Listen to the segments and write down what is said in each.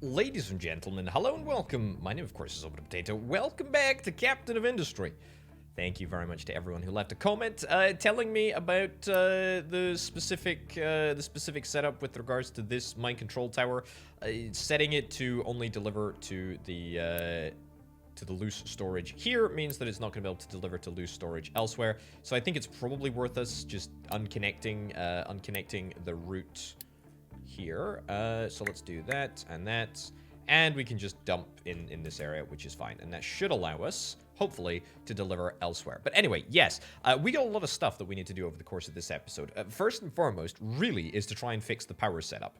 Ladies and gentlemen, hello and welcome. My name, of course, is Potato. Welcome back to Captain of Industry. Thank you very much to everyone who left a comment telling me about the specific setup with regards to this mind control tower, setting it to only deliver to the loose storage here means that it's not going to be able to deliver to loose storage elsewhere. So I think it's probably worth us just unconnecting the route here. So let's do that, and we can just dump in this area, which is fine, and that should allow us, hopefully, to deliver elsewhere. But anyway, yes, we got a lot of stuff that we need to do over the course of this episode. First and foremost, really, is to try and fix the power setup.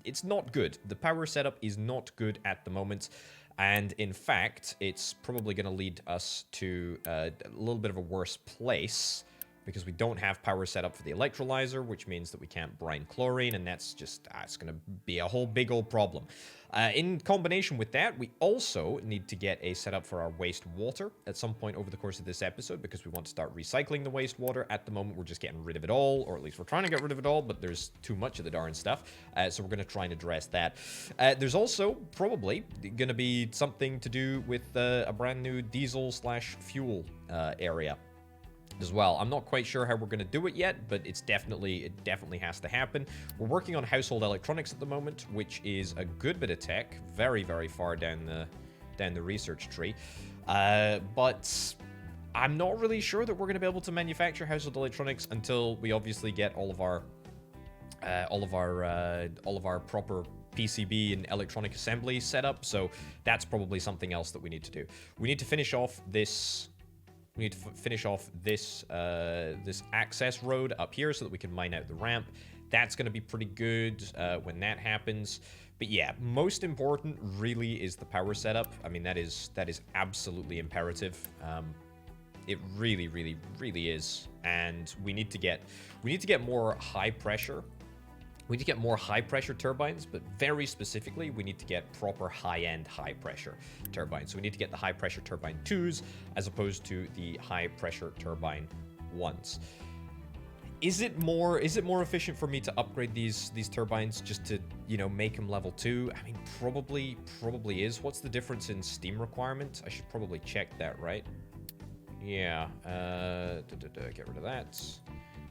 It's not good. The power setup is not good at the moment. And in fact, it's probably going to lead us to a little bit of a worse place, because we don't have power set up for the electrolyzer, which means that we can't brine chlorine, and that's just, it's going to be a whole big old problem. In combination with that, we also need to get a setup for our wastewater at some point over the course of this episode, because we want to start recycling the wastewater. At the moment, we're just getting rid of it all, or at least we're trying to get rid of it all, but there's too much of the darn stuff, so we're going to try and address that. There's also probably going to be something to do with a brand new diesel/fuel area as well. I'm not quite sure how we're going to do it yet, but it definitely has to happen. We're working on household electronics at the moment, which is a good bit of tech, very, very far down the research tree. But I'm not really sure that we're going to be able to manufacture household electronics until we obviously get all of our proper PCB and electronic assembly set up. So that's probably something else that we need to do. We need to finish off this. We need to finish off this access road up here so that we can mine out the ramp. That's going to be pretty good when that happens. But yeah, most important really is the power setup. I mean, that is absolutely imperative. It really, really, really is. And we need to get more high pressure. We need to get more high-pressure turbines, but very specifically, we need to get proper high-end, high-pressure turbines. So we need to get the high-pressure turbine 2s as opposed to the high-pressure turbine 1s. Is it more efficient for me to upgrade these turbines just to, make them level 2? I mean, probably is. What's the difference in steam requirement? I should probably check that, right? Yeah. Get rid of that.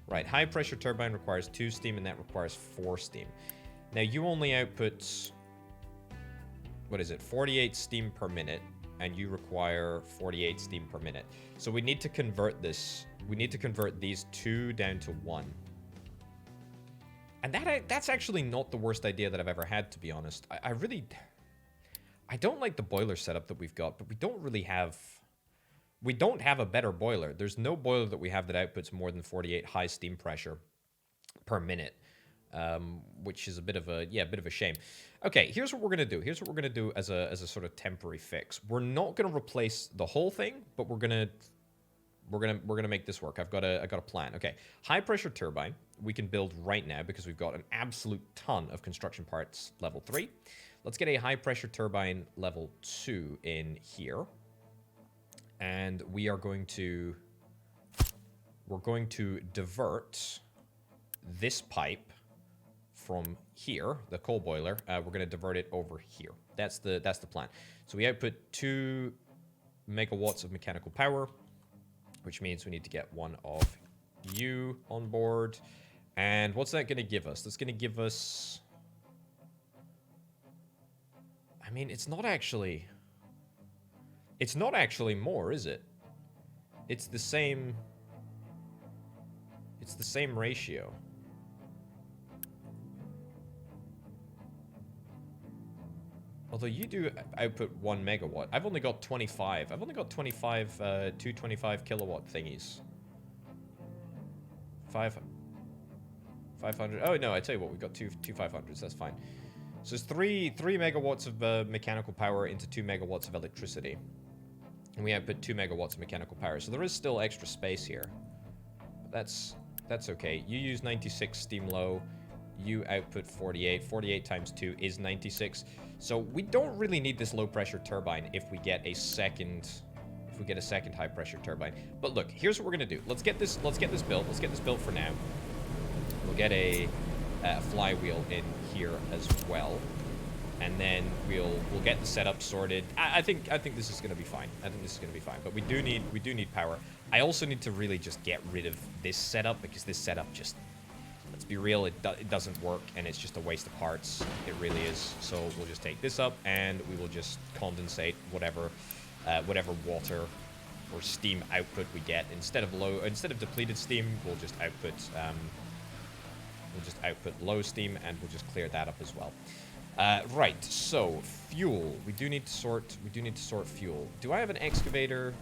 Right, high pressure turbine requires 2 steam, and that requires 4 steam. Now, you only output, 48 steam per minute, and you require 48 steam per minute. So we need to convert this. We need to convert these 2 down to 1. And that's actually not the worst idea that I've ever had, to be honest. I don't like the boiler setup that we've got, but we don't have a better boiler. There's no boiler that we have that outputs more than 48 high steam pressure per minute, which is a bit of a shame. Okay, here's what we're gonna do. Here's what we're gonna do as a sort of temporary fix. We're not gonna replace the whole thing, but we're gonna make this work. I got a plan. Okay, high pressure turbine we can build right now because we've got an absolute ton of construction parts level 3. Let's get a high pressure turbine level 2 in here. And we're going to divert this pipe from here, the coal boiler. We're going to divert it over here. That's the plan. So we output 2 megawatts of mechanical power, which means we need to get one of you on board. And what's that going to give us? That's going to give us, I mean, it's not actually more, is it? It's the same ratio. Although you do output 1 megawatt. I've only got 25. I've only got 25, 225 kilowatt thingies. 500. Oh, no, I tell you what, we've got two 500s. That's fine. So it's 3 megawatts of mechanical power into 2 megawatts of electricity. And we output 2 megawatts of mechanical power. So there is still extra space here. That's okay. You use 96 steam low. You output 48. 48 times 2 is 96. So we don't really need this low pressure turbine if we get a second high pressure turbine. But look, here's what we're gonna do. Let's get this built. Let's get this built for now. We'll get a flywheel in here as well. and then we'll get the setup sorted. I think this is gonna be fine. I think this is gonna be fine. But we do need power. I also need to really just get rid of this setup, because this setup just, let's be real, it doesn't work, and it's just a waste of parts. It really is. So we'll just take this up, and we will just condensate whatever water or steam output we get. Instead of depleted steam, we'll just output low steam, and we'll just clear that up as well. Right, so fuel. We do need to sort fuel. Do I have an excavator?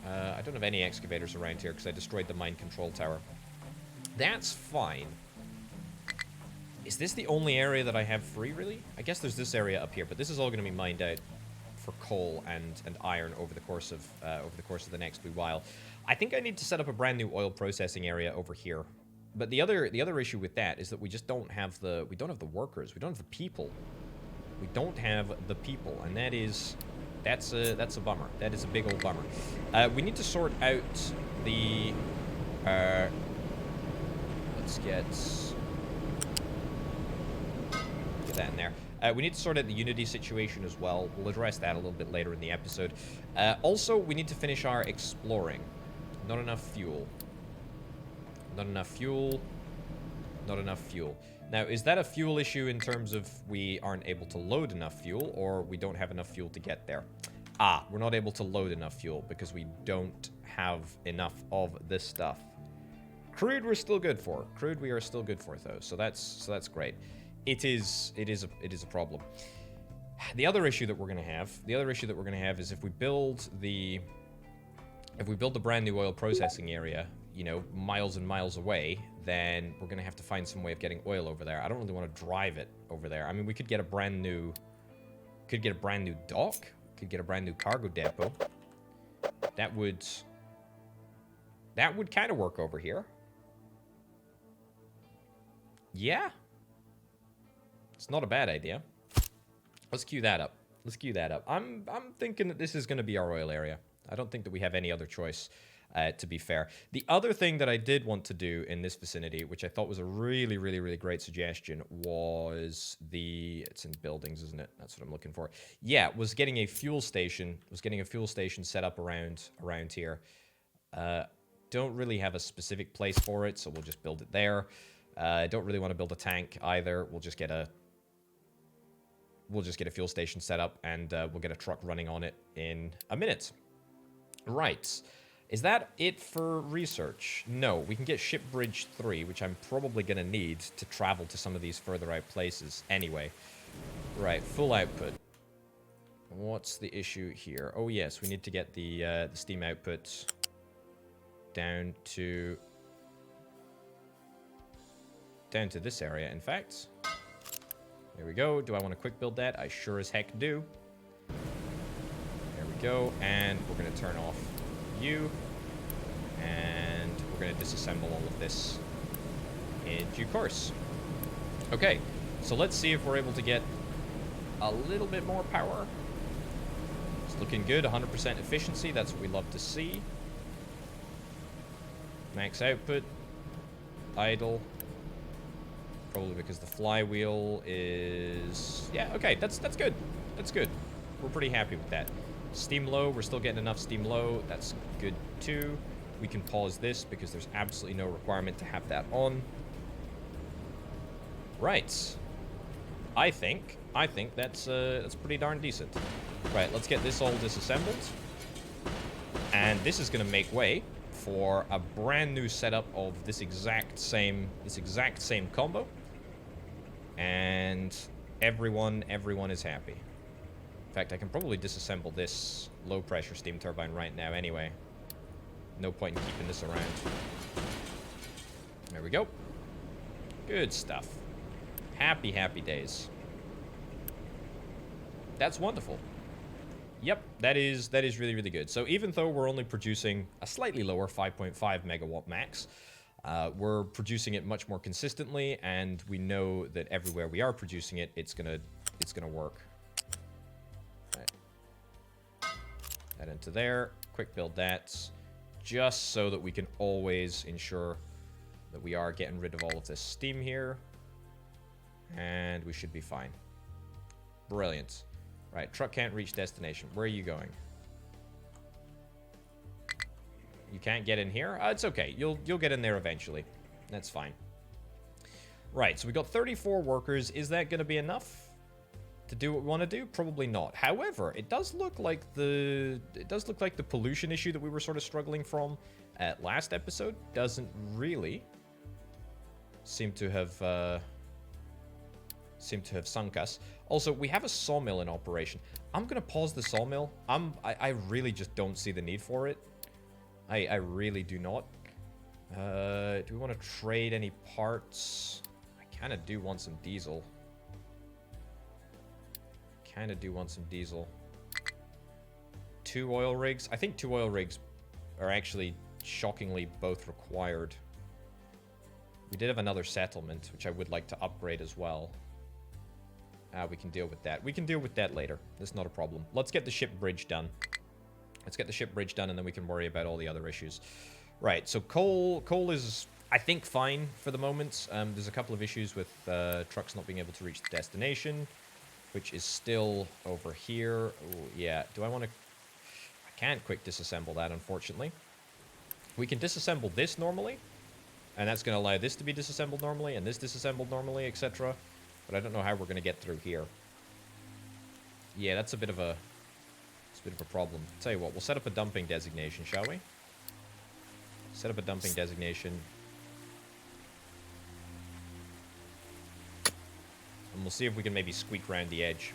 I don't have any excavators around here because I destroyed the mine control tower. That's fine. Is this the only area that I have free, really? I guess there's this area up here, but this is all going to be mined out for coal and iron over the course of the next wee while. I think I need to set up a brand new oil processing area over here. But the other issue with that is that we just don't have the workers. We don't have the people. We don't have the people, and that's a bummer. That is a big old bummer. We need to sort out the let's get that in there. We need to sort out the Unity situation as well. We'll address that a little bit later in the episode. Also, we need to finish our exploring. Not enough fuel. Not enough fuel. Not enough fuel. Now, is that a fuel issue in terms of we aren't able to load enough fuel, or we don't have enough fuel to get there? Ah, we're not able to load enough fuel because we don't have enough of this stuff. Crude we're still good for. Crude we are still good for, though. So that's great. It is a problem. The other issue that we're gonna have is if we build the brand new oil processing area, you know, miles and miles away, then we're gonna have to find some way of getting oil over there. I don't really want to drive it over there. I mean, we could get a brand new dock, could get a brand new cargo depot. That would kind of work over here. Yeah. It's not a bad idea. Let's queue that up. I'm thinking that this is going to be our oil area. I don't think that we have any other choice, to be fair. The other thing that I did want to do in this vicinity, which I thought was a really, really, really great suggestion, was it's in buildings, isn't it? That's what I'm looking for. Yeah, was getting a fuel station. Set up around here. Don't really have a specific place for it, so we'll just build it there. I don't really want to build a tank either. We'll just get a fuel station set up, and we'll get a truck running on it in a minute. Right. Is that it for research? No, we can get Ship Bridge 3, which I'm probably going to need to travel to some of these further out places anyway. Right, full output. What's the issue here? Oh yes, we need to get the steam output down to this area, in fact. There we go. Do I want to quick build that? I sure as heck do. There we go. And we're going to turn off you. And we're going to disassemble all of this in due course. Okay. So let's see if we're able to get a little bit more power. It's looking good. 100% efficiency. That's what we love to see. Max output. Idle. Probably because the flywheel is... Yeah, okay, that's good. That's good. We're pretty happy with that. Steam low, we're still getting enough steam low. That's good, too. We can pause this because there's absolutely no requirement to have that on. Right. I think that's pretty darn decent. Right, let's get this all disassembled. And this is going to make way for a brand new setup of this exact same combo. And everyone is happy. In fact, I can probably disassemble this low pressure steam turbine right now anyway. No point in keeping this around. There we go. Good stuff. Happy days. That's wonderful. Yep, that is really, really good. So even though we're only producing a slightly lower 5.5 megawatt max, we're producing it much more consistently, and we know that everywhere we are producing it, it's gonna work. Right. That into there. Quick build that, just so that we can always ensure that we are getting rid of all of this steam here, and we should be fine. Brilliant. Right, truck can't reach destination. Where are you going? You can't get in here? It's okay. You'll get in there eventually. That's fine. Right, so we got 34 workers. Is that going to be enough to do what we want to do? Probably not. However, it does look like the pollution issue that we were sort of struggling from at last episode doesn't really seem to have sunk us. Also, we have a sawmill in operation. I'm gonna pause the sawmill. I really just don't see the need for it. I really do not. Do we want to trade any parts? I kind of do want some diesel. Kind of do want some diesel. 2 oil rigs. I think 2 oil rigs are actually shockingly both required. We did have another settlement, which I would like to upgrade as well. We can deal with that. We can deal with that later. That's not a problem. Let's get the ship bridge done. Let's get the ship bridge done, and then we can worry about all the other issues. Right, so coal is, I think, fine for the moment. There's a couple of issues with trucks not being able to reach the destination, which is still over here. Ooh, yeah, do I want to... I can't quick disassemble that, unfortunately. We can disassemble this normally, and that's going to allow this to be disassembled normally, and this disassembled normally, etc. But I don't know how we're going to get through here. Yeah, that's a bit of a... It's a bit of a problem. Tell you what, we'll set up a dumping designation, shall we? Set up a dumping designation. And we'll see if we can maybe squeak around the edge.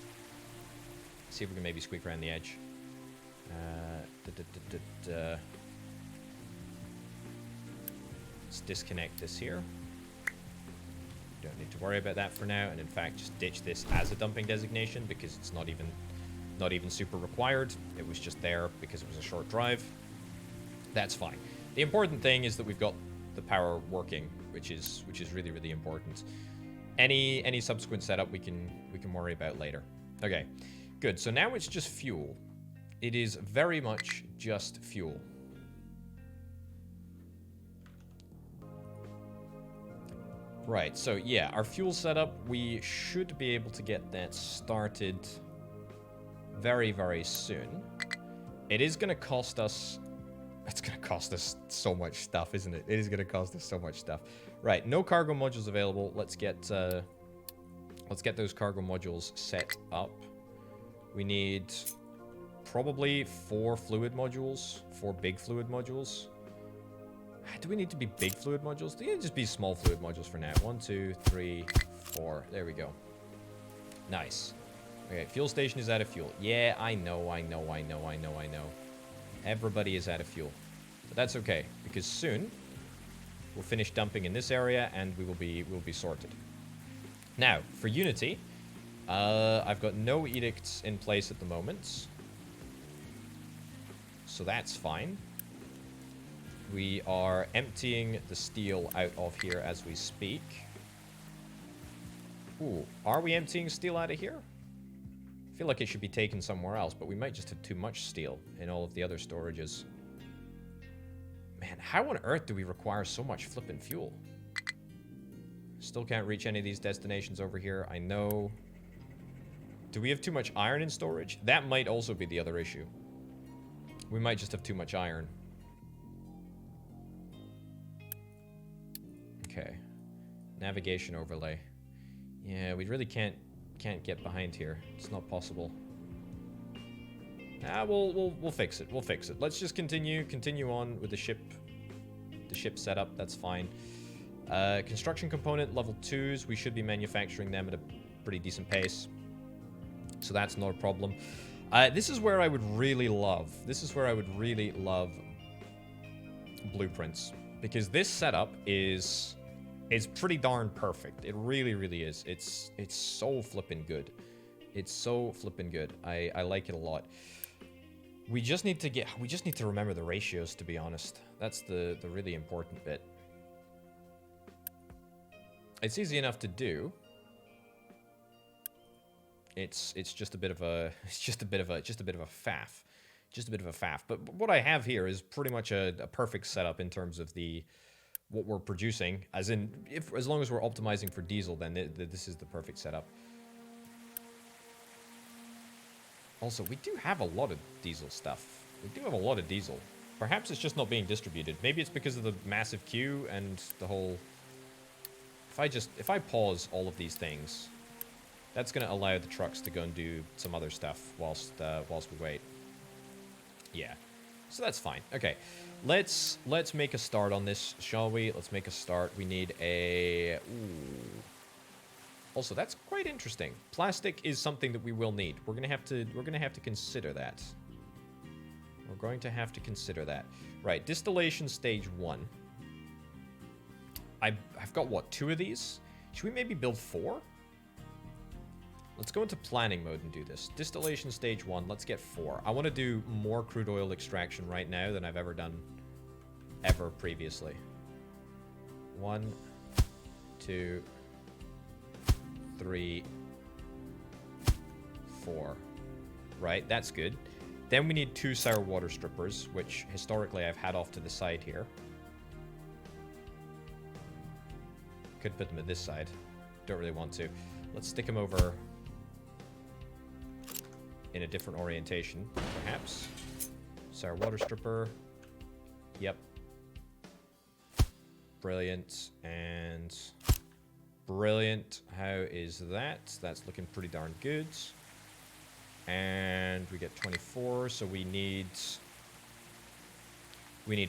See if we can maybe squeak around the edge. Let's disconnect this here. Don't need to worry about that for now, and in fact just ditch this as a dumping designation because it's not even super required. It was just there because it was a short drive. That's fine. The important thing is that we've got the power working, which is really, really important. Any subsequent setup we can worry about later. Okay, good. So now it's just fuel. It is very much just fuel. Right, so yeah, our fuel setup, we should be able to get that started very, very soon. It is going to cost us... It's going to cost us so much stuff, isn't it? It is going to cost us so much stuff. Right, no cargo modules available. Let's get those cargo modules set up. We need probably 4 fluid modules, 4 big fluid modules. Do we need to be big fluid modules? Do you just be small fluid modules for now? 1, 2, 3, 4. There we go. Nice. Okay, fuel station is out of fuel. Yeah, I know. Everybody is out of fuel. But that's okay, because soon we'll finish dumping in this area and we'll be sorted. Now, for Unity, I've got no edicts in place at the moment. So that's fine. We are emptying the steel out of here as we speak. Ooh, are we emptying steel out of here? I feel like it should be taken somewhere else, but we might just have too much steel in all of the other storages. Man, how on earth do we require so much flippin' fuel? Still can't reach any of these destinations over here. I know. Do we have too much iron in storage? That might also be the other issue. We might just have too much iron. Okay. Navigation overlay. Yeah, we really can't get behind here. It's not possible. We'll fix it. We'll fix it. Let's just continue on with the ship setup. That's fine. Construction component level 2s. We should be manufacturing them at a pretty decent pace. So that's not a problem. This is where I would really love. Blueprints, because this setup is pretty darn perfect. It really, really is. It's so flippin' good. It's so flippin' good. I like it a lot. We just need to remember the ratios, to be honest. That's the really important bit. It's easy enough to do. It's just a bit of a faff. Just a bit of a faff. But what I have here is pretty much a perfect setup in terms of what we're producing. As long as we're optimizing for diesel, then this is the perfect setup. Also, we do have a lot of diesel stuff. We do have a lot of diesel. Perhaps it's just not being distributed. Maybe it's because of the massive queue and the whole... If I pause all of these things, that's going to allow the trucks to go and do some other stuff whilst we wait. Yeah. So that's fine. Okay. Let's make a start on this, shall we? Let's make a start. We need a... Ooh. Also, that's quite interesting. Plastic is something that we will need. We're gonna have to consider that. We're going to have to consider that. Right, distillation stage 1. I've got what, 2 of these? Should we maybe build 4? Let's go into planning mode and do this. Distillation stage 1, let's get 4. I want to do more crude oil extraction right now than I've ever done previously. 1, 2, 3, 4. Right, that's good. Then we need 2 sour water strippers, which historically I've had off to the side here. Could put them at this side. Don't really want to. Let's stick them over in a different orientation, perhaps. Sour water stripper. Yep. Brilliant. And brilliant. How is that? That's looking pretty darn good. And we get 24, so we need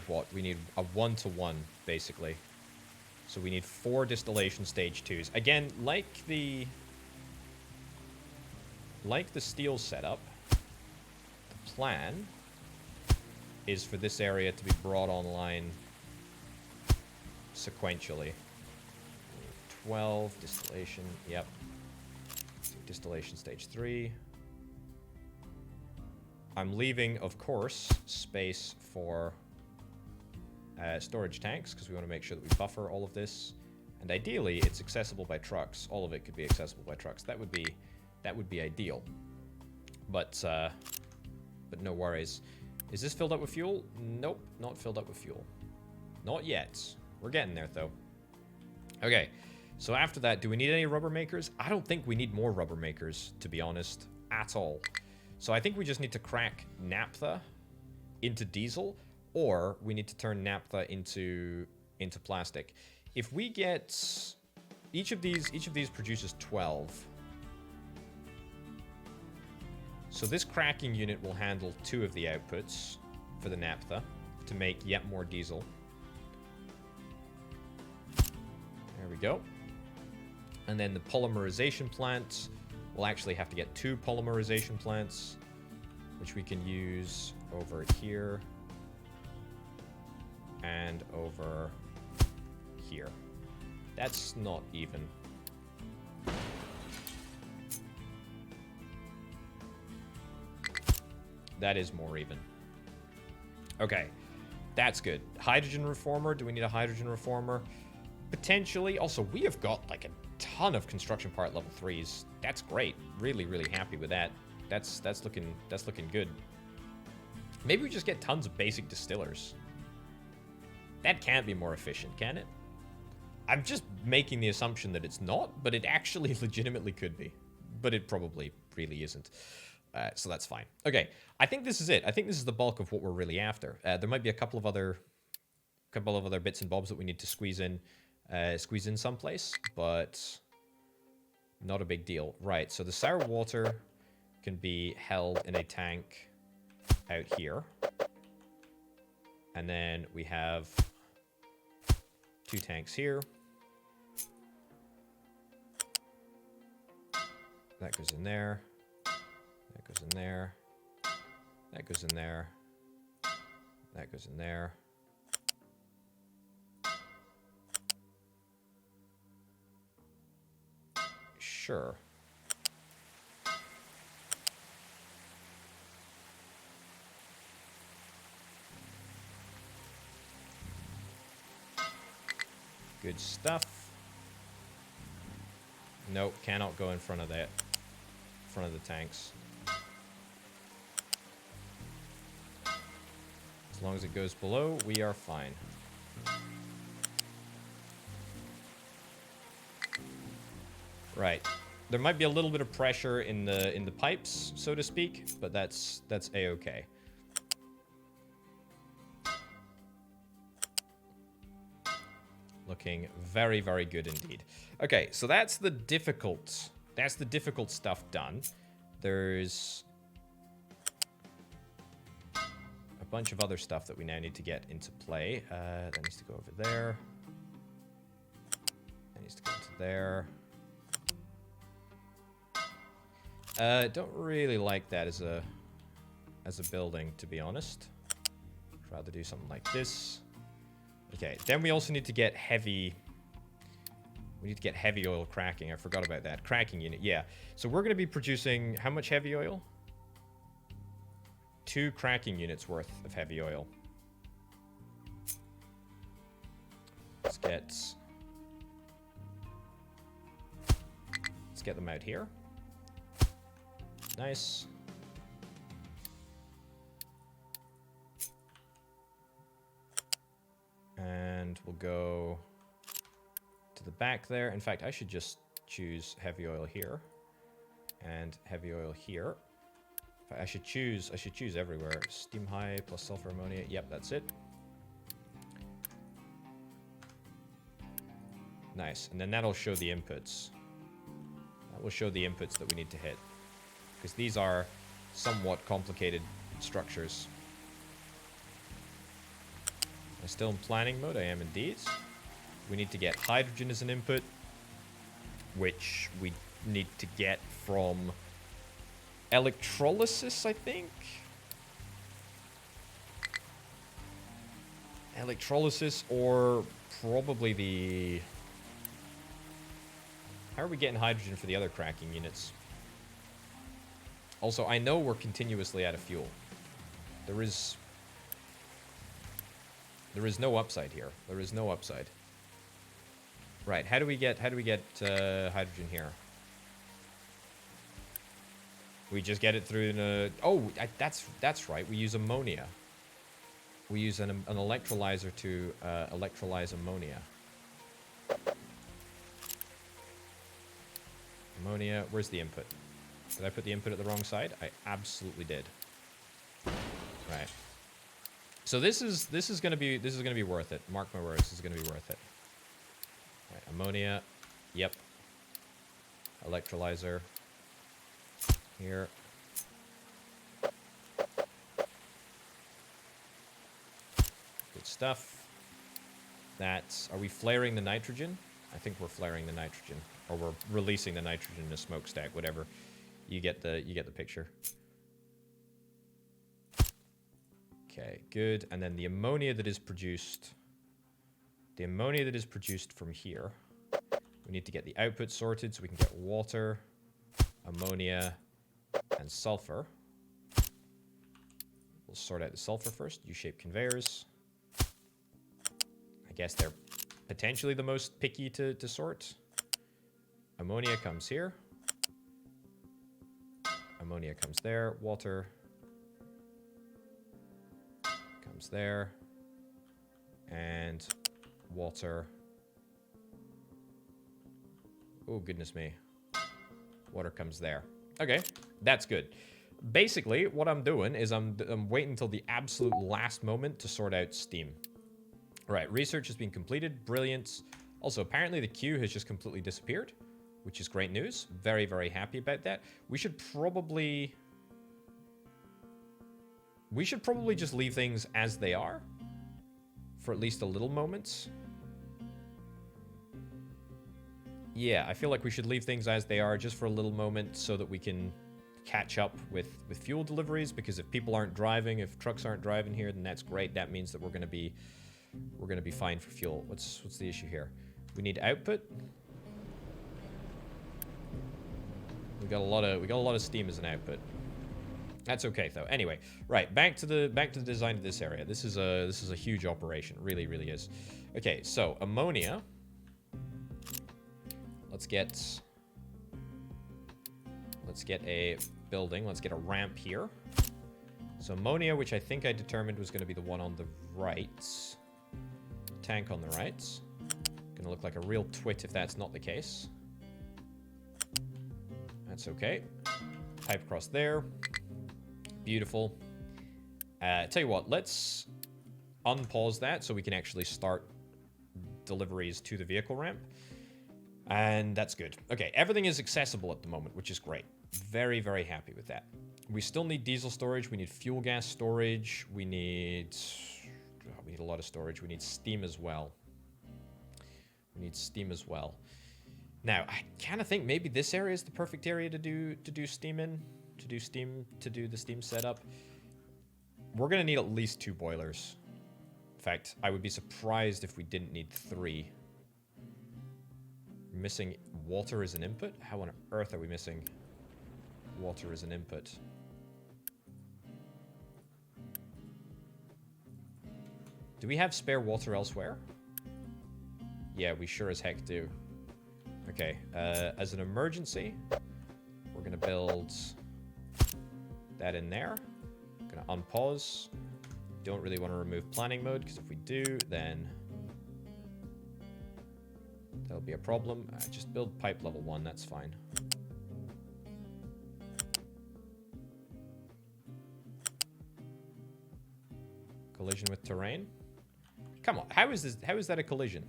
what? We need a 1-to-1, basically. So we need 4 distillation stage 2s. Again, like the steel setup, the plan is for this area to be brought online sequentially. 12, distillation, yep. Distillation stage 3. I'm leaving, of course, space for storage tanks, because we want to make sure that we buffer all of this. And ideally, it's accessible by trucks. All of it could be accessible by trucks. That would be ideal. But no worries. Is this filled up with fuel? Nope, not filled up with fuel. Not yet. We're getting there, though. Okay, so after that, do we need any rubber makers? I don't think we need more rubber makers, to be honest, at all. So I think we just need to crack naphtha into diesel, or we need to turn naphtha into plastic. If we get each of these produces 12. So this cracking unit will handle 2 of the outputs for the naphtha to make yet more diesel. There we go. And then the polymerization plant, we'll actually have to get 2 polymerization plants, which we can use over here and over here. That's not even. That is more even. Okay, that's good. Hydrogen reformer, do we need a hydrogen reformer? Potentially. Also, we have got like a ton of construction part level 3s. That's great. Really, really happy with that. That's looking good. Maybe we just get tons of basic distillers. That can't be more efficient, can it? I'm just making the assumption that it's not, but it actually legitimately could be. But it probably really isn't. So that's fine. Okay, I think this is it. I think this is the bulk of what we're really after. There might be a couple of other bits and bobs that we need to squeeze in someplace, but not a big deal. Right, so the sour water can be held in a tank out here. And then we have 2 tanks here. That goes in there. That goes in there. That goes in there. That goes in there. Sure. Good stuff. Nope, cannot go in front of that. In front of the tanks. As long as it goes below, we are fine. Right. There might be a little bit of pressure in the pipes, so to speak, but that's a-okay. Looking very, very good indeed. Okay, so that's the difficult stuff done. There's a bunch of other stuff that we now need to get into play. That needs to go over there. That needs to go into there. Don't really like that as a building, to be honest. I'd rather do something like this. Okay, then we also need to get heavy... We need to get heavy oil cracking. I forgot about that. Cracking unit, yeah. So we're going to be producing... How much heavy oil? 2 cracking units worth of heavy oil. Let's get them out here. Nice. And we'll go to the back there. In fact, I should just choose heavy oil here and heavy oil here. In fact, I should choose everywhere. Steam high plus sulfur ammonia. Yep, that's it. Nice. And then that'll show the inputs. That will show the inputs that we need to hit. Because these are somewhat complicated structures. I'm still in planning mode, I am indeed. We need to get hydrogen as an input, which we need to get from electrolysis, I think. Electrolysis, or probably the... How are we getting hydrogen for the other cracking units? Also, I know we're continuously out of fuel. There is no upside here. There is no upside. Right, how do we get hydrogen here? We just get it through the... Oh, that's right. We use ammonia. We use an electrolyzer to electrolyze ammonia. Ammonia, where's the input? Did I put the input at the wrong side? I absolutely did. Right. So this is gonna be worth it. Mark my words, this is gonna be worth it. Right, ammonia. Yep. Electrolyzer. Here. Good stuff. That's... Are we flaring the nitrogen? I think we're flaring the nitrogen. Or we're releasing the nitrogen in a smokestack, whatever. You get the picture. Okay, good. And then the ammonia that is produced... The ammonia that is produced from here. We need to get the output sorted so we can get water, ammonia, and sulfur. We'll sort out the sulfur first. U-shaped conveyors. I guess they're potentially the most picky to sort. Ammonia comes here. Ammonia comes there. Water comes there. And water. Oh, goodness me. Water comes there. Okay, that's good. Basically, what I'm doing is I'm waiting until the absolute last moment to sort out steam. Right, research has been completed. Brilliant. Also, apparently the queue has just completely disappeared, which is great news. Very, very happy about that. We should probably just leave things as they are for at least a little moment. Yeah, I feel like we should leave things as they are just for a little moment so that we can catch up with fuel deliveries, because if people aren't driving, if trucks aren't driving here, then that's great. That means that we're going to be fine for fuel. What's the issue here? We need output. We got a lot of steam as an output. That's okay though. Anyway, right, back to the design of this area. This is a huge operation. Really, really is. Okay, so ammonia. Let's get a building. Let's get a ramp here. So ammonia, which I think I determined was going to be the one on the right. Tank on the right. Going to look like a real twit if that's not the case. That's okay. Pipe across there. Beautiful. Tell you what, let's unpause that so we can actually start deliveries to the vehicle ramp. And that's good. Okay, everything is accessible at the moment, which is great. Very, very happy with that. We still need diesel storage. We need fuel gas storage. We need a lot of storage. We need steam as well. Now, I kind of think maybe this area is the perfect area to do steam in, to do the steam setup. We're gonna need at least 2 boilers. In fact, I would be surprised if we didn't need 3. We're missing water as an input? How on earth are we missing water as an input? Do we have spare water elsewhere? Yeah, we sure as heck do. Okay, as an emergency, we're gonna build that in there. Gonna unpause. Don't really want to remove planning mode, because if we do, then that'll be a problem. Just build pipe level 1, that's fine. Collision with terrain? Come on, how is that a collision?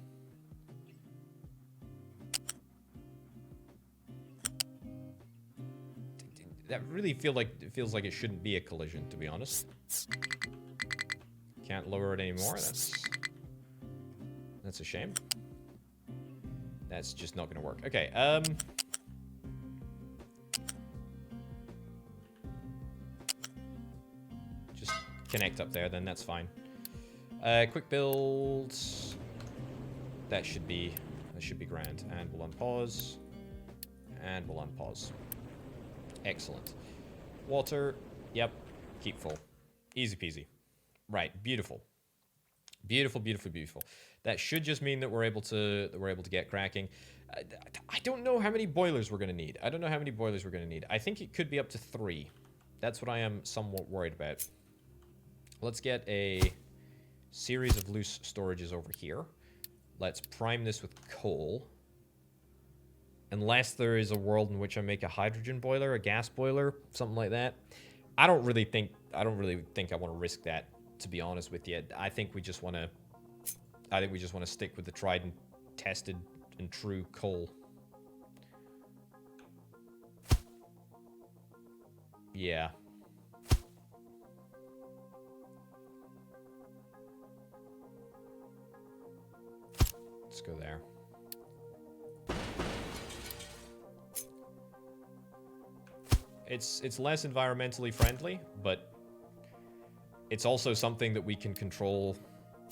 That really feels like it shouldn't be a collision, to be honest. Can't lower it anymore. That's a shame. That's just not gonna work. Okay, just connect up there, then that's fine. Quick build. That should be grand. And we'll unpause. And we'll unpause. Excellent. Water. Yep. Keep full. Easy peasy. Right. Beautiful. Beautiful, beautiful, beautiful. That should just mean that we're able to get cracking. I don't know how many boilers we're going to need. I think it could be up to 3. That's what I am somewhat worried about. Let's get a series of loose storages over here. Let's prime this with coal. Unless there is a world in which I make a hydrogen boiler, a gas boiler, something like that. I don't really think I want to risk that, to be honest with you. I think we just want to stick with the tried and tested and true coal. Yeah. Let's go there. It's less environmentally friendly, but it's also something that we can control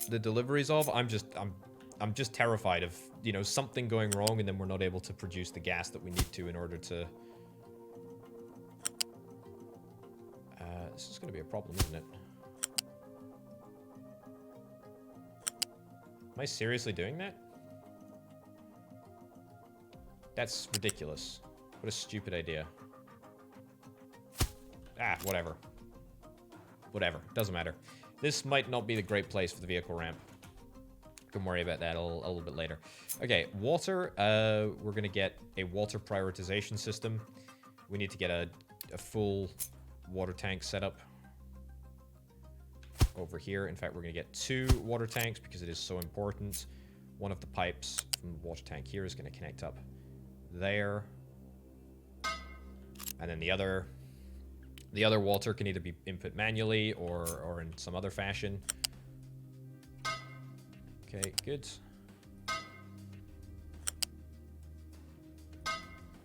the deliveries of. I'm just terrified of, you know, something going wrong and then we're not able to produce the gas that we need to in order to... this is going to be a problem, isn't it? Am I seriously doing that? That's ridiculous. What a stupid idea. Ah, whatever. Whatever. Doesn't matter. This might not be the great place for the vehicle ramp. Can worry about that a little bit later. Okay, water. We're going to get a water prioritization system. We need to get a full water tank set up over here. In fact, we're going to get 2 water tanks because it is so important. One of the pipes from the water tank here is going to connect up there. And then the other water can either be input manually or in some other fashion. Okay, good.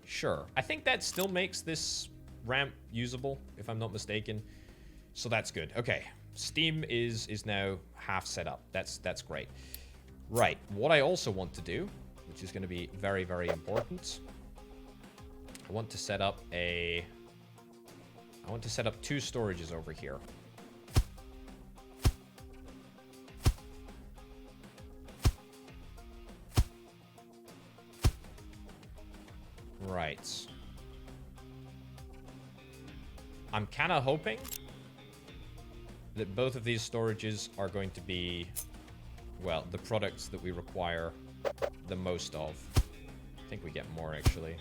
Sure. I think that still makes this ramp usable, if I'm not mistaken. So that's good. Okay. Steam is now half set up. That's great. Right. What I also want to do, which is going to be very, very important, I want to set up 2 storages over here. Right. I'm kind of hoping that both of these storages are going to be, well, the products that we require the most of. I think we get more, actually.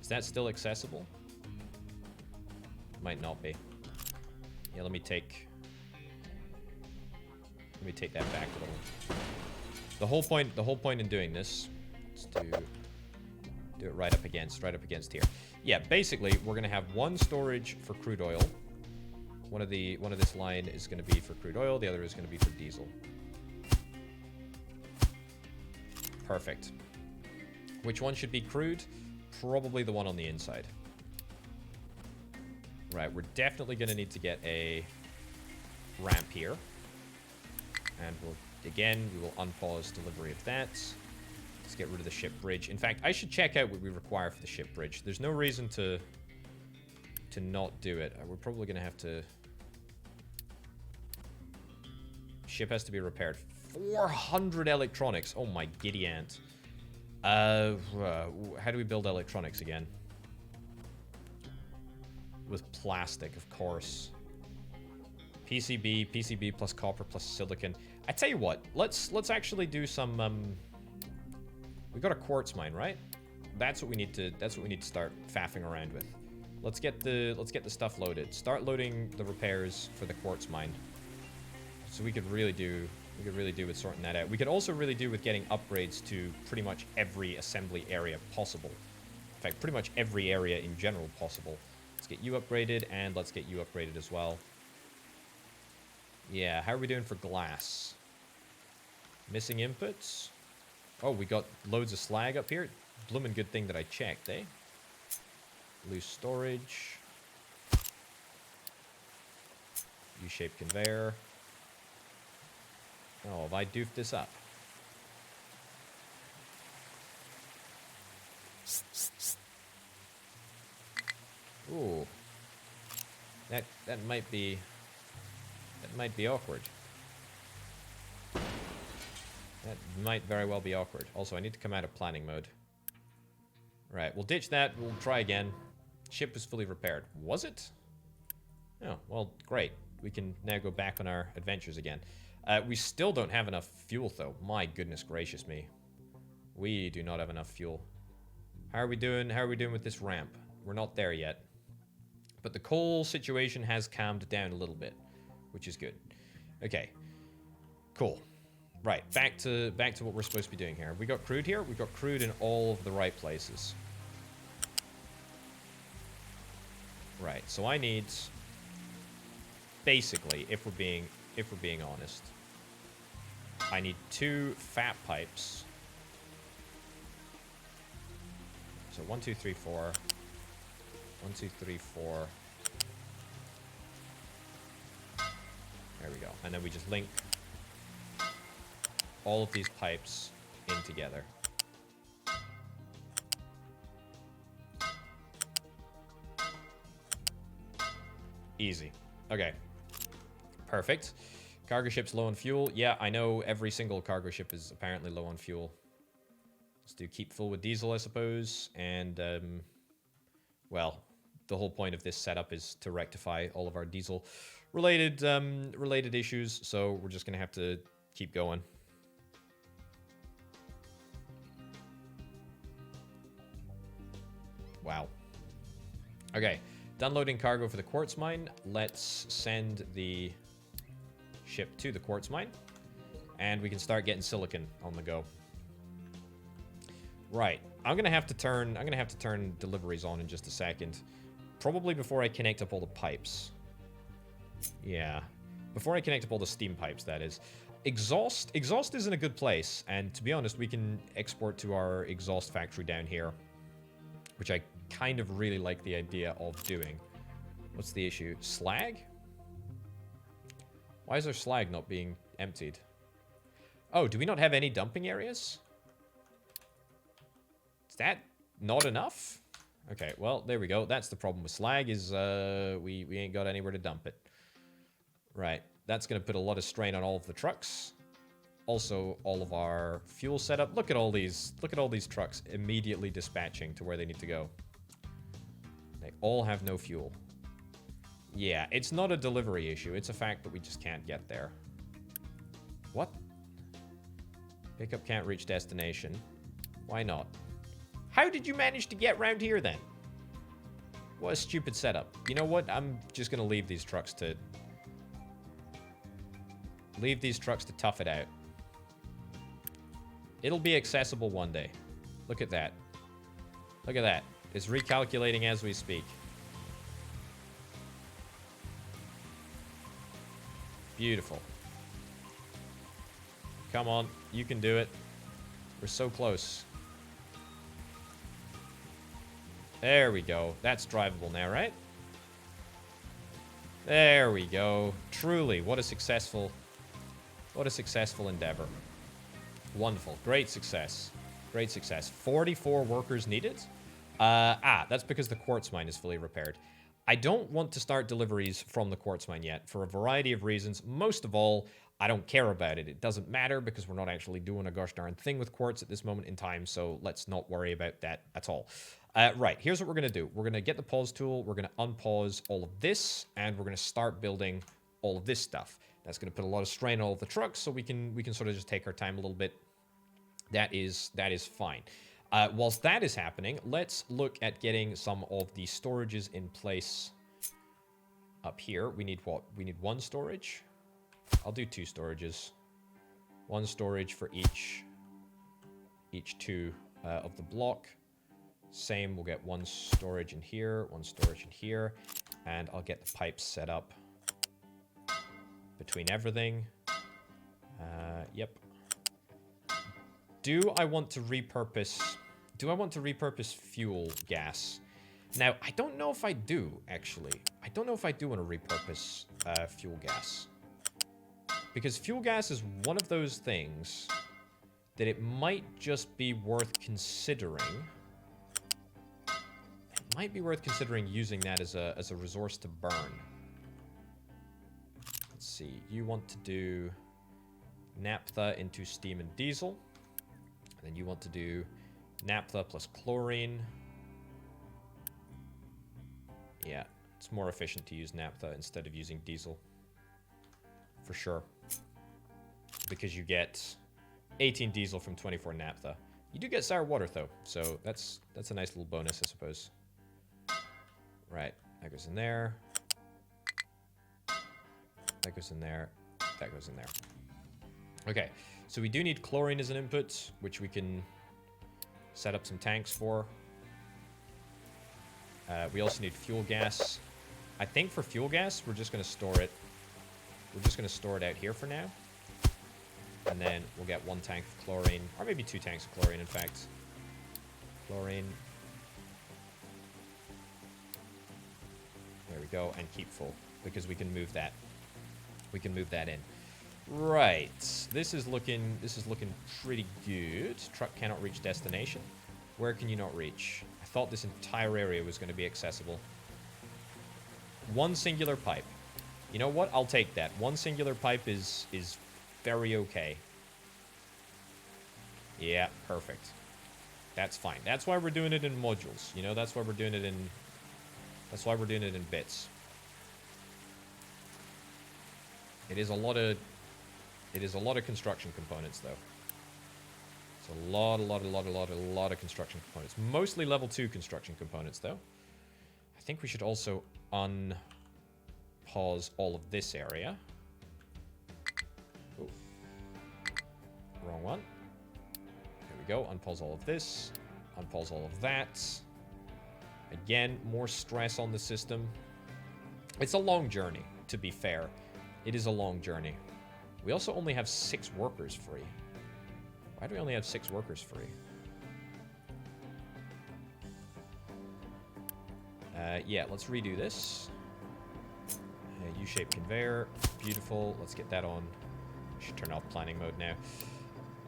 Is that still accessible? Might not be. Yeah, let me take that back a little. The whole point in doing this is to do it right up against here. Yeah, basically we're gonna have one storage for crude oil. One of this line is gonna be for crude oil, the other is gonna be for diesel. Perfect. Which one should be crude? Probably the one on the inside. Right, we're definitely gonna need to get a ramp here. And we will unpause delivery of that. Let's get rid of the ship bridge. In fact, I should check out what we require for the ship bridge. There's no reason to not do it. We're probably going to have to... Ship has to be repaired. 400 electronics. Oh my giddy aunt. How do we build electronics again? With plastic, of course. PCB plus copper plus silicon. I tell you what, let's actually do some. We got a quartz mine, right? That's what we need to start faffing around with. Let's get the stuff loaded. Start loading the repairs for the quartz mine. So we could really do with sorting that out. We could also really do with getting upgrades to pretty much every assembly area possible. In fact, pretty much every area in general possible. Let's get you upgraded, and let's get you upgraded as well. Yeah, how are we doing for glass? Missing inputs? Oh, we got loads of slag up here. Bloomin' good thing that I checked, eh? Loose storage. U-shaped conveyor. Oh, have I doofed this up? Ooh. That might be... That might be awkward. That might very well be awkward. Also, I need to come out of planning mode. Right, we'll ditch that. We'll try again. Ship was fully repaired. Was it? Oh, well, great. We can now go back on our adventures again. We still don't have enough fuel, though. My goodness gracious me. We do not have enough fuel. How are we doing? How are we doing with this ramp? We're not there yet. But the coal situation has calmed down a little bit, which is good. Okay. Cool. Right, back to what we're supposed to be doing here. We got crude here. We got crude in all of the right places. Right, so I need, basically, if we're being honest, I need 2 fat pipes. So 1, 2, 3, 4. 1, 2, 3, 4. There we go. And then we just link all of these pipes in together. Easy. Okay. Perfect. Cargo ship's low on fuel. Yeah, I know every single cargo ship is apparently low on fuel. Let's do keep full with diesel, I suppose. And, well, the whole point of this setup is to rectify all of our diesel-related related issues. So we're just going to have to keep going. Wow. Okay. Done loading cargo for the quartz mine. Let's send the ship to the quartz mine. And we can start getting silicon on the go. Right. I'm gonna have to turn deliveries on in just a second. Probably before I connect up all the pipes. Yeah. Before I connect up all the steam pipes, that is. Exhaust is in a good place, and to be honest, we can export to our exhaust factory down here, which I kind of really like the idea of doing. What's the issue? Slag? Why is our slag not being emptied? Oh, do we not have any dumping areas? Is that not enough? Okay, well, there we go. That's the problem with slag, is we ain't got anywhere to dump it. Right, that's going to put a lot of strain on all of the trucks. Also, all of our fuel setup. Look at all these trucks immediately dispatching to where they need to go. They all have no fuel. Yeah, it's not a delivery issue. It's a fact that we just can't get there. What? Pickup can't reach destination. Why not? How did you manage to get round here then? What a stupid setup. You know what? I'm just gonna leave these trucks to... Leave these trucks to tough it out. It'll be accessible one day. Look at that. Look at that. It's recalculating as we speak. Beautiful. Come on. You can do it. We're so close. There we go. That's drivable now, right? There we go. Truly, what a successful endeavor. Wonderful. Great success. Great success. 44 workers needed. That's because the quartz mine is fully repaired. I don't want to start deliveries from the quartz mine yet for a variety of reasons. Most of all, I don't care about it. It doesn't matter because we're not actually doing a gosh darn thing with quartz at this moment in time, so let's not worry about that at all. Right, here's what we're going to do. We're going to get the pause tool, we're going to unpause all of this, and we're going to start building all of this stuff. That's going to put a lot of strain on all of the trucks, so we can sort of just take our time a little bit. That is fine. Whilst that is happening, let's look at getting some of the storages in place up here. We need what? We need one storage. I'll do 2 storages. One storage for each 2 of the block. Same, we'll get one storage in here, one storage in here, and I'll get the pipes set up between everything. Yep. Do I want to repurpose fuel gas? Now, I don't know if I do, actually. I don't know if I do want to repurpose fuel gas. Because fuel gas is one of those things that it might just be worth considering. It might be worth considering using that as a resource to burn. Let's see. You want to do naphtha into steam and diesel. And then you want to do naphtha plus chlorine. Yeah, it's more efficient to use naphtha instead of using diesel. For sure. Because you get 18 diesel from 24 naphtha. You do get sour water, though, so that's a nice little bonus, I suppose. Right, that goes in there. That goes in there. That goes in there. Okay, so we do need chlorine as an input, which we can set up some tanks for. We also need fuel gas. I think for fuel gas, we're just going to store it. We're just going to store it out here for now. And then we'll get 1 tank of chlorine, or maybe 2 tanks of chlorine, in fact. Chlorine. There we go, and keep full, because we can move that. We can move that in. Right, this is looking pretty good. Truck cannot reach destination. Where can you not reach? I thought this entire area was going to be accessible. 1 singular pipe. You know what? I'll take that. 1 singular pipe is very okay. Yeah, perfect. That's fine. That's why we're doing it in modules. You know, that's why we're doing it in bits. It is a lot of construction components, though. It's a lot of construction components. Mostly level 2 construction components, though. I think we should also unpause all of this area. Ooh. Wrong one. There we go. Unpause all of this. Unpause all of that. Again, more stress on the system. It's a long journey, to be fair. It is a long journey. We also only have 6 workers free. Why do we only have 6 workers free? Yeah, let's redo this. U-shaped conveyor. Beautiful. Let's get that on. Should turn off planning mode now.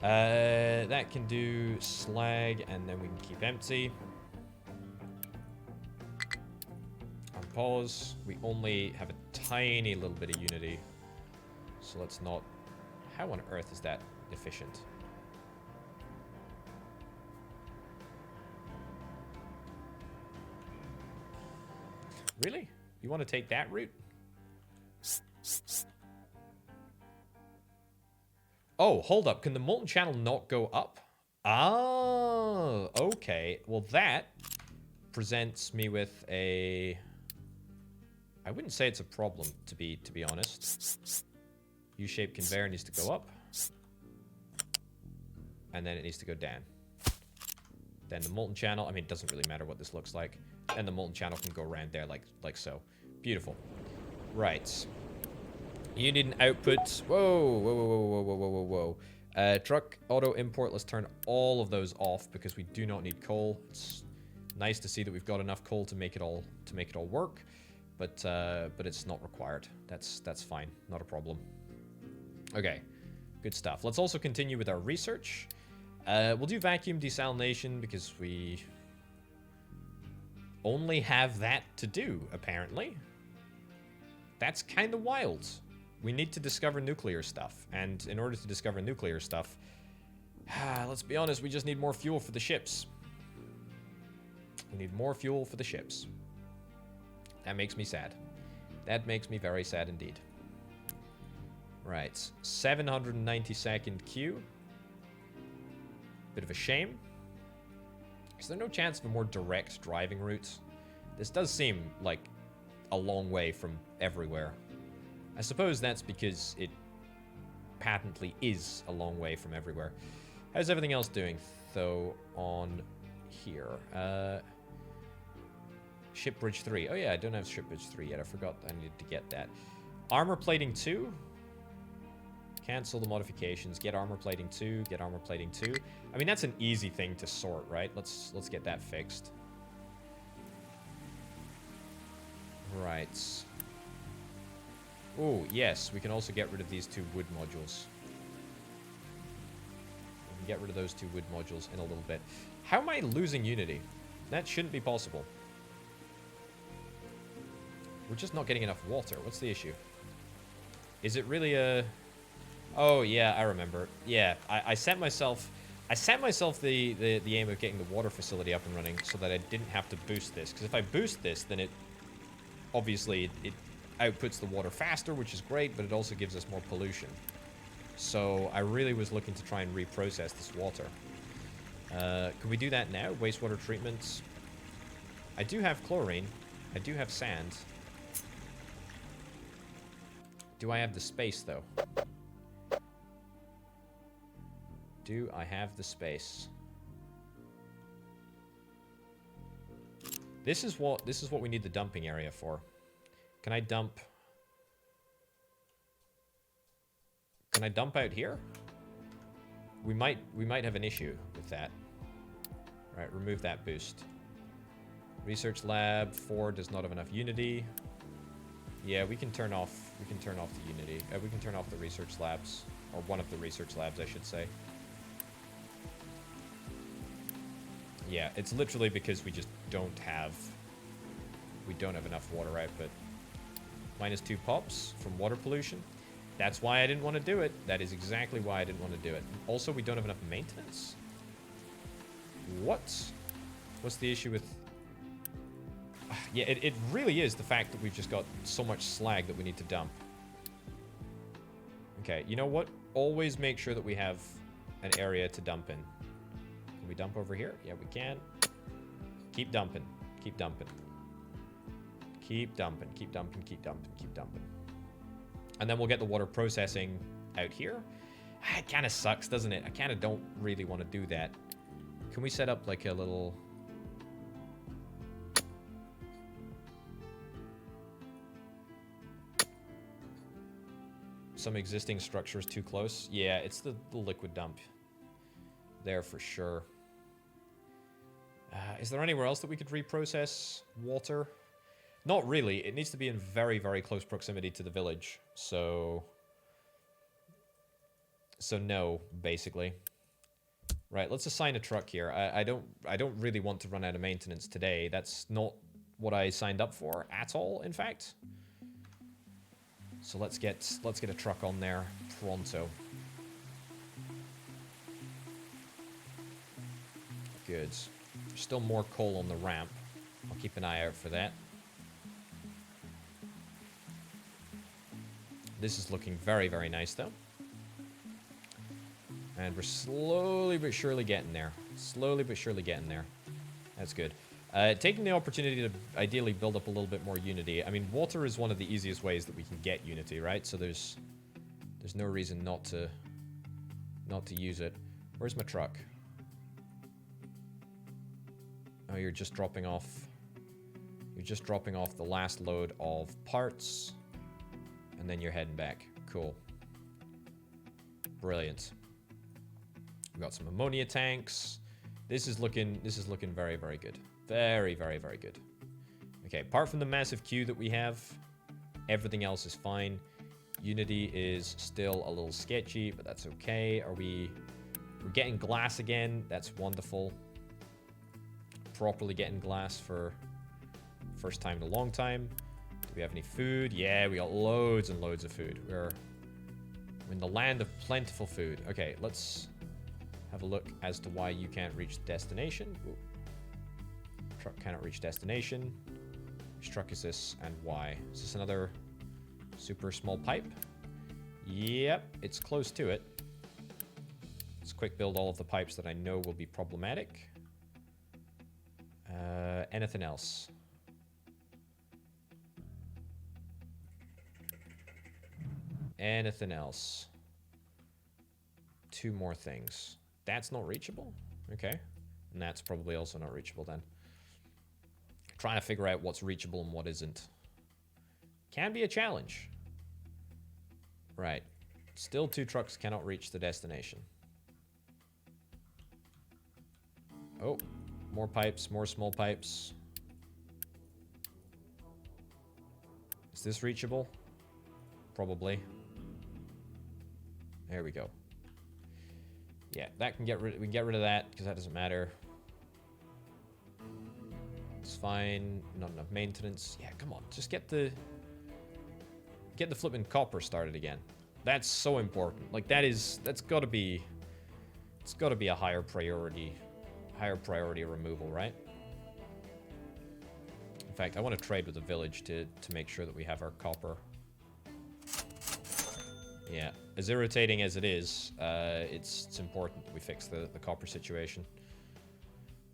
That can do slag, and then we can keep empty. Unpause. We only have a tiny little bit of unity. So let's not... How on earth is that efficient? Really? You want to take that route? Oh, hold up. Can the molten channel not go up? Ah, okay. Well, that presents me with a... I wouldn't say it's a problem, to be honest. U-shaped conveyor needs to go up. And then it needs to go down. Then the molten channel, I mean, it doesn't really matter what this looks like. And the molten channel can go around there like so. Beautiful. Right. You need an output. Whoa, whoa, whoa, whoa, whoa, whoa, whoa, whoa. Truck auto import. Let's turn all of those off because we do not need coal. It's nice to see that we've got enough coal to make it all work, but it's not required. That's fine. Not a problem. Okay, good stuff. Let's also continue with our research. We'll do vacuum desalination because we only have that to do, apparently. That's kind of wild. We need to discover nuclear stuff, and in order to discover nuclear stuff, let's be honest, we just need more fuel for the ships. We need more fuel for the ships. That makes me sad. That makes me very sad indeed. Right, 792nd queue. Bit of a shame. Is there no chance of a more direct driving route? This does seem like a long way from everywhere. I suppose that's because it patently is a long way from everywhere. How's everything else doing, though, on here? Ship Bridge 3. Oh yeah, I don't have Ship Bridge 3 yet. I forgot I needed to get that. Armor Plating 2. Cancel the modifications. Get armor plating 2. Get armor plating 2. I mean, that's an easy thing to sort, right? Let's get that fixed. Right. Oh, yes. We can also get rid of these 2 wood modules. We can get rid of those 2 wood modules in a little bit. How am I losing Unity? That shouldn't be possible. We're just not getting enough water. What's the issue? Is it really a... Oh, yeah, I remember. Yeah, I set myself the aim of getting the water facility up and running so that I didn't have to boost this. Because if I boost this, then it... Obviously, it outputs the water faster, which is great, but it also gives us more pollution. So I really was looking to try and reprocess this water. Can we do that now? Wastewater treatment. I do have chlorine. I do have sand. Do I have the space, though? Do I have the space? This is what we need the dumping area for. Can I dump? Can I dump out here? We might have an issue with that. Right, remove that boost. Research lab 4 does not have enough Unity. Yeah, we can turn off the Unity. We can turn off the research labs, or one of the research labs, I should say. Yeah, it's literally because we just don't have enough water output. -2 pops from water pollution. That's why I didn't want to do it. That is exactly why I didn't want to do it. Also, we don't have enough maintenance. What? What's the issue with... Yeah, it really is the fact that we've just got so much slag that we need to dump. Okay, you know what? Always make sure that we have an area to dump in. Can we dump over here? Yeah, we can. Keep dumping. Keep dumping. Keep dumping. Keep dumping. Keep dumping. Keep dumping. And then we'll get the water processing out here. It kind of sucks, doesn't it? I kind of don't really want to do that. Can we set up like a little... Some existing structures too close? Yeah, it's the liquid dump. There for sure. Is there anywhere else that we could reprocess water? Not really. It needs to be in very, very close proximity to the village. So no, basically. Right, let's assign a truck here. I don't really want to run out of maintenance today. That's not what I signed up for at all, in fact. So let's get a truck on there pronto. Good. There's still more coal on the ramp. I'll keep an eye out for that. This is looking very, very nice, though. And we're slowly but surely getting there. Slowly but surely getting there. That's good. Taking the opportunity to ideally build up a little bit more unity. I mean, water is one of the easiest ways that we can get unity, right? So there's no reason not to use it. Where's my truck? Oh, you're just dropping off. You're just dropping off the last load of parts, and then you're heading back. Cool. Brilliant. We've got some ammonia tanks. This is looking very, very good. Very, very, very good. Okay, apart from the massive queue that we have, everything else is fine. Unity is still a little sketchy, but that's okay. We're getting glass again. That's wonderful. Properly getting glass for first time in a long time. Do we have any food? Yeah, we got loads and loads of food. We're in the land of plentiful food. Okay, let's have a look as to why you can't reach the destination. Ooh. Truck cannot reach destination. Which truck is this and why? Is this another super small pipe? Yep, it's close to it. Let's quick build all of the pipes that I know will be problematic. Anything else? Anything else? 2 more things. That's not reachable? Okay. And that's probably also not reachable then. Trying to figure out what's reachable and what isn't. Can be a challenge. Right. Still 2 trucks cannot reach the destination. Oh. More pipes, more small pipes. Is this reachable? Probably. There we go. Yeah, that can get rid. We can get rid of that because that doesn't matter. It's fine. Not enough maintenance. Yeah, come on. Just get the flipping copper started again. That's so important. Like that's got to be. It's got to be a higher priority removal, right? In fact, I want to trade with the village to make sure that we have our copper. Yeah, as irritating as it is, it's important that we fix the copper situation.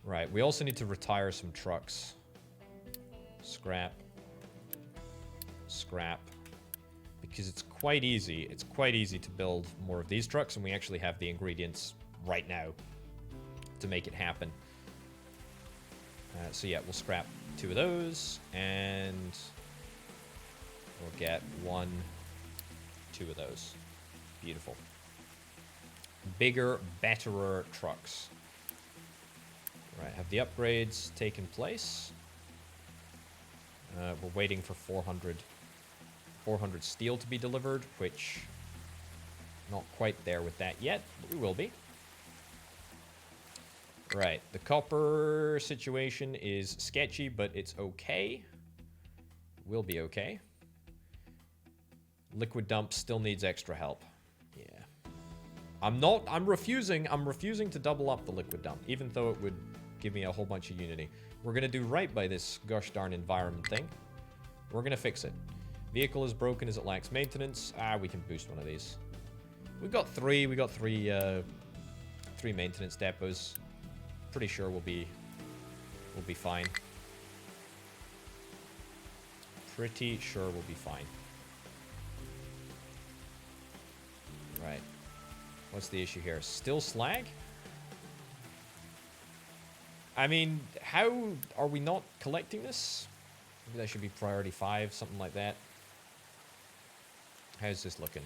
Right, we also need to retire some trucks. Scrap. Scrap. Because it's quite easy. It's quite easy to build more of these trucks, and we actually have the ingredients right now to make it happen. So yeah, we'll scrap 2 of those, and we'll get 1, 2 of those. Beautiful. Bigger, betterer trucks. Right, have the upgrades taken place? We're waiting for 400 steel to be delivered, which not quite there with that yet, but we will be. Right, the copper situation is sketchy, but it's okay. Will be okay. Liquid dump still needs extra help. Yeah. I'm refusing to double up the liquid dump, even though it would give me a whole bunch of unity. We're gonna do right by this gosh darn environment thing. We're gonna fix it. Vehicle is broken as it lacks maintenance. We can boost one of these. We got three maintenance depots. Pretty sure we'll be fine. Pretty sure we'll be fine. Right. What's the issue here? Still slag? I mean, how are we not collecting this? Maybe that should be priority 5, something like that. How's this looking?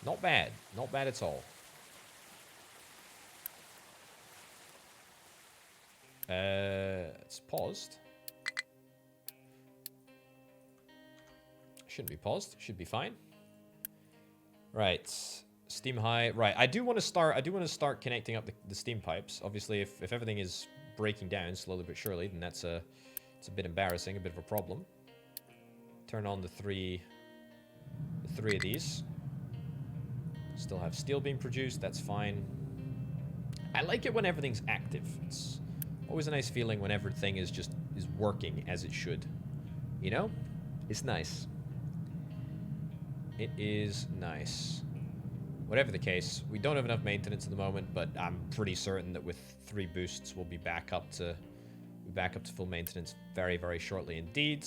Not bad. Not bad at all. It's paused. Shouldn't be paused. Should be fine. Right. Steam high. Right. I do want to start connecting up the steam pipes. Obviously, if everything is breaking down slowly but surely, then it's a bit embarrassing, a bit of a problem. Turn on the three of these. Still have steel being produced. That's fine. I like it when everything's active. It's always a nice feeling when everything is working as it should. You know? It's nice. It is nice. Whatever the case, we don't have enough maintenance at the moment, but I'm pretty certain that with 3 boosts, we'll be back up to Be back up to full maintenance very, very shortly indeed.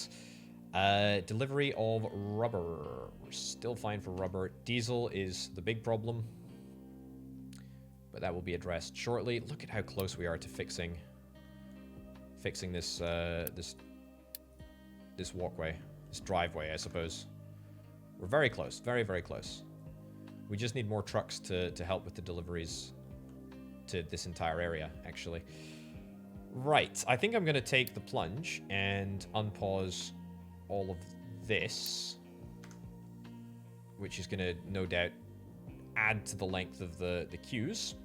Delivery of rubber. We're still fine for rubber. Diesel is the big problem, but that will be addressed shortly. Look at how close we are to fixing this this walkway, this driveway, I suppose. We're very close, very, very close. We just need more trucks to help with the deliveries to this entire area, actually. Right, I think I'm going to take the plunge and unpause all of this, which is going to, no doubt, add to the length of the queues.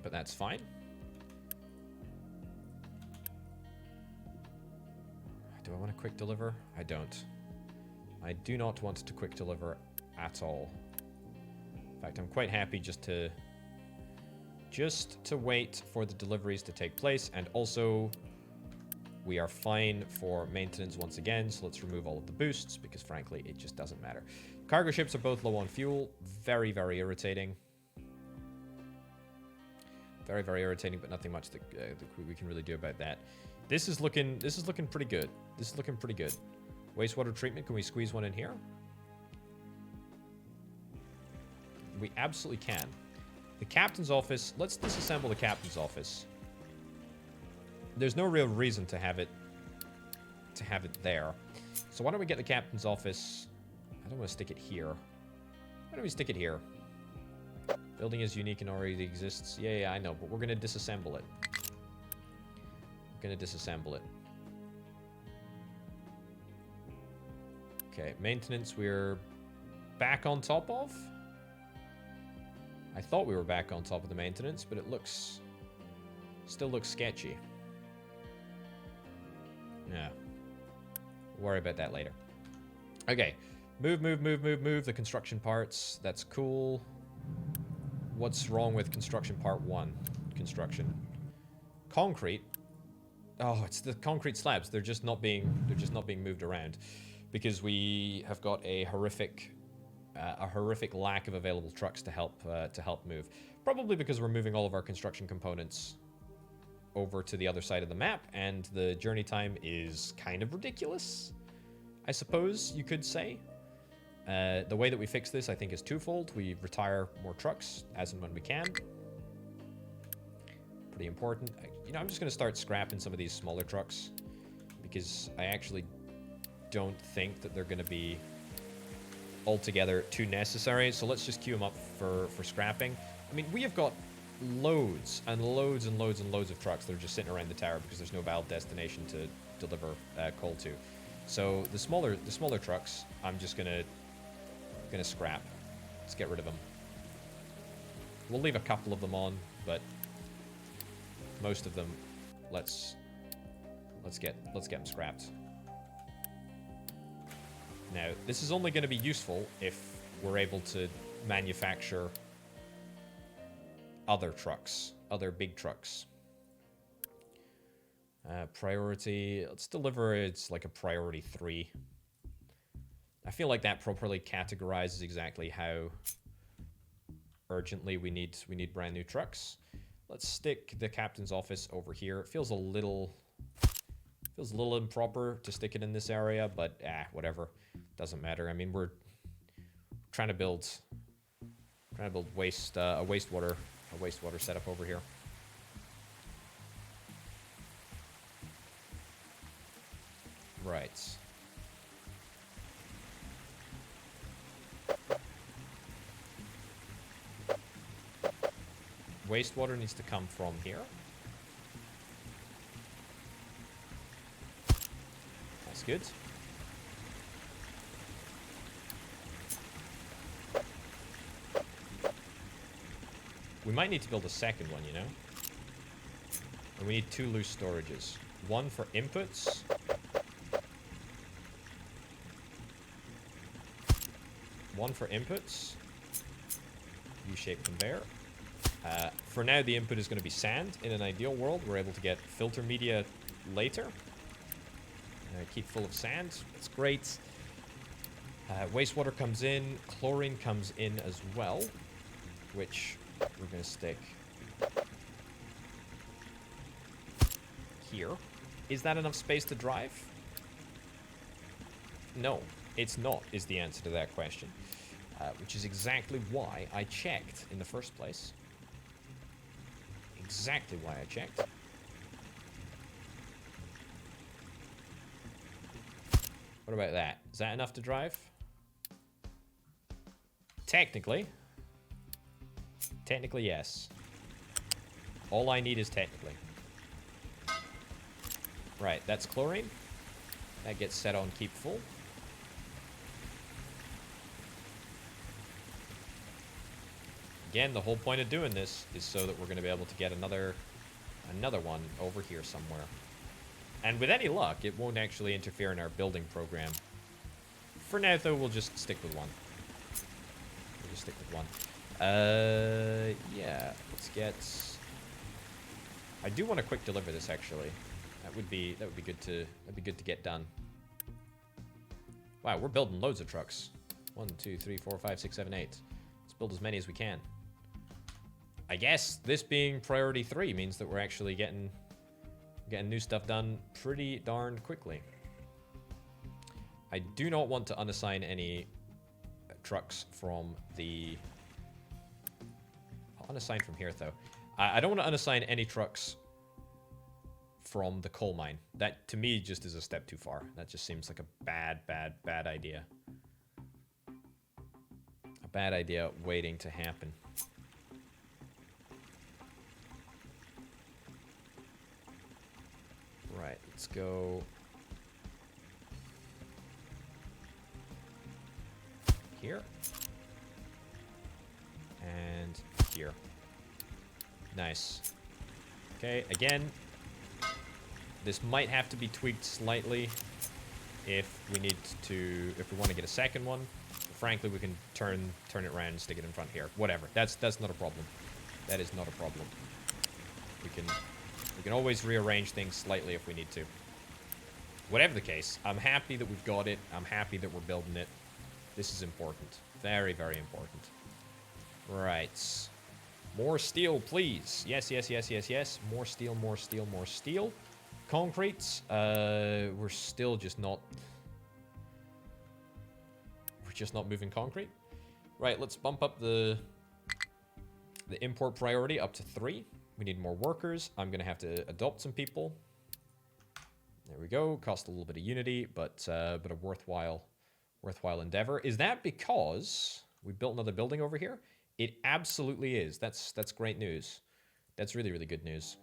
But that's fine. Do I want to quick deliver? I don't. I do not want to quick deliver at all. In fact, I'm quite happy just to wait for the deliveries to take place. And also, we are fine for maintenance once again, so let's remove all of the boosts, because frankly, it just doesn't matter. Cargo ships are both low on fuel. Very, very irritating. Very, very irritating, but nothing much that we can really do about that. This is looking pretty good. This is looking pretty good. Wastewater treatment, can we squeeze one in here? We absolutely can. The captain's office, let's disassemble the captain's office. There's no real reason to have it there. So why don't we get the captain's office? I don't want to stick it here. Why don't we stick it here? Building is unique and already exists. Yeah, I know, but we're going to disassemble it. We're going to disassemble it. Okay, maintenance we're back on top of. I thought we were back on top of the maintenance, but it still looks sketchy. Yeah. We'll worry about that later. Okay. Move the construction parts. That's cool. What's wrong with construction part 1? Construction. Concrete. Oh, it's the concrete slabs. They're just not being moved around because we have got a horrific lack of available trucks to help move. Probably because we're moving all of our construction components over to the other side of the map, and the journey time is kind of ridiculous, I suppose you could say. The way that we fix this, I think, is twofold. We retire more trucks as and when we can. Pretty important. You know, I'm just going to start scrapping some of these smaller trucks because I actually don't think that they're going to be altogether too necessary. So let's just queue them up for scrapping. I mean, we have got loads and loads and loads and loads of trucks that are just sitting around the tower because there's no valid destination to deliver coal to. So the smaller trucks, I'm just gonna scrap. Let's get rid of them. We'll leave a couple of them on, but most of them, let's get them scrapped. Now, this is only going to be useful if we're able to manufacture other trucks, other big trucks. Priority, let's deliver it's like a priority 3. I feel like that properly categorizes exactly how urgently we need brand new trucks. Let's stick the captain's office over here. It feels a little improper to stick it in this area, but whatever. Doesn't matter. I mean, we're trying to build a wastewater setup over here. Right. Wastewater needs to come from here. That's good. We might need to build a second one, you know? And we need 2 loose storages. One for inputs. One for inputs. U-shaped conveyor. For now, the input is going to be sand. In an ideal world, we're able to get filter media later. Keep full of sand. That's great. Wastewater comes in. Chlorine comes in as well, which we're going to stick here. Is that enough space to drive? No, it's not, is the answer to that question. Which is exactly why I checked in the first place. Exactly why I checked. What about that? Is that enough to drive? Technically. Technically, yes. All I need is technically. Right, that's chlorine. That gets set on keep full. Again, the whole point of doing this is so that we're going to be able to get another one over here somewhere. And with any luck, it won't actually interfere in our building program. For now, though, we'll just stick with one. We'll just stick with one. Yeah, let's get... I do want to quick deliver this, actually. That would be good to get done. Wow, we're building loads of trucks. 1, 2, 3, 4, 5, 6, 7, 8. Let's build as many as we can. I guess this being priority 3 means that we're actually getting new stuff done pretty darn quickly. I do not want to unassign any trucks from the... I'll unassign from here, though. I don't want to unassign any trucks from the coal mine. That, to me, just is a step too far. That just seems like a bad idea. A bad idea waiting to happen. Right, let's go here and here. Nice. Okay, again, this might have to be tweaked slightly if we want to get a second one. But frankly, we can turn it around and stick it in front here. Whatever. That's not a problem. That is not a problem. We can always rearrange things slightly if we need to. Whatever the case, I'm happy that we've got it. I'm happy that we're building it. This is important. Very, very important. Right. More steel, please. Yes, yes, yes, yes, yes. More steel, more steel, more steel. Concrete. We're still just not... We're just not moving concrete. Right, let's bump up the import priority up to 3. We need more workers. I'm going to have to adopt some people. There we go. Cost a little bit of unity, but a worthwhile endeavor. Is that because we built another building over here? It absolutely is. That's great news. That's really, really good news.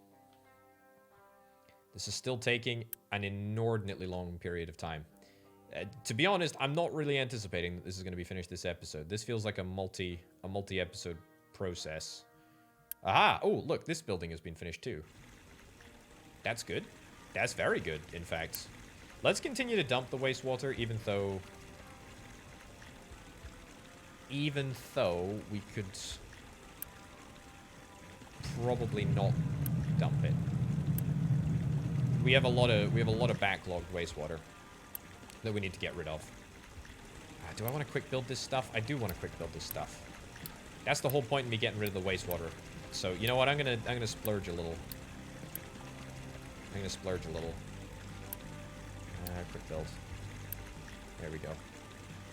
This is still taking an inordinately long period of time. To be honest, I'm not really anticipating that this is going to be finished this episode. This feels like a multi-episode process. Aha! Oh, look, this building has been finished too. That's good. That's very good, in fact. Let's continue to dump the wastewater, even though we could probably not dump it. We have a lot of backlogged wastewater that we need to get rid of. Do I want to quick build this stuff? I do want to quick build this stuff. That's the whole point in me getting rid of the wastewater. So, you know what? I'm gonna splurge a little. I'm gonna splurge a little. Quick build. There we go.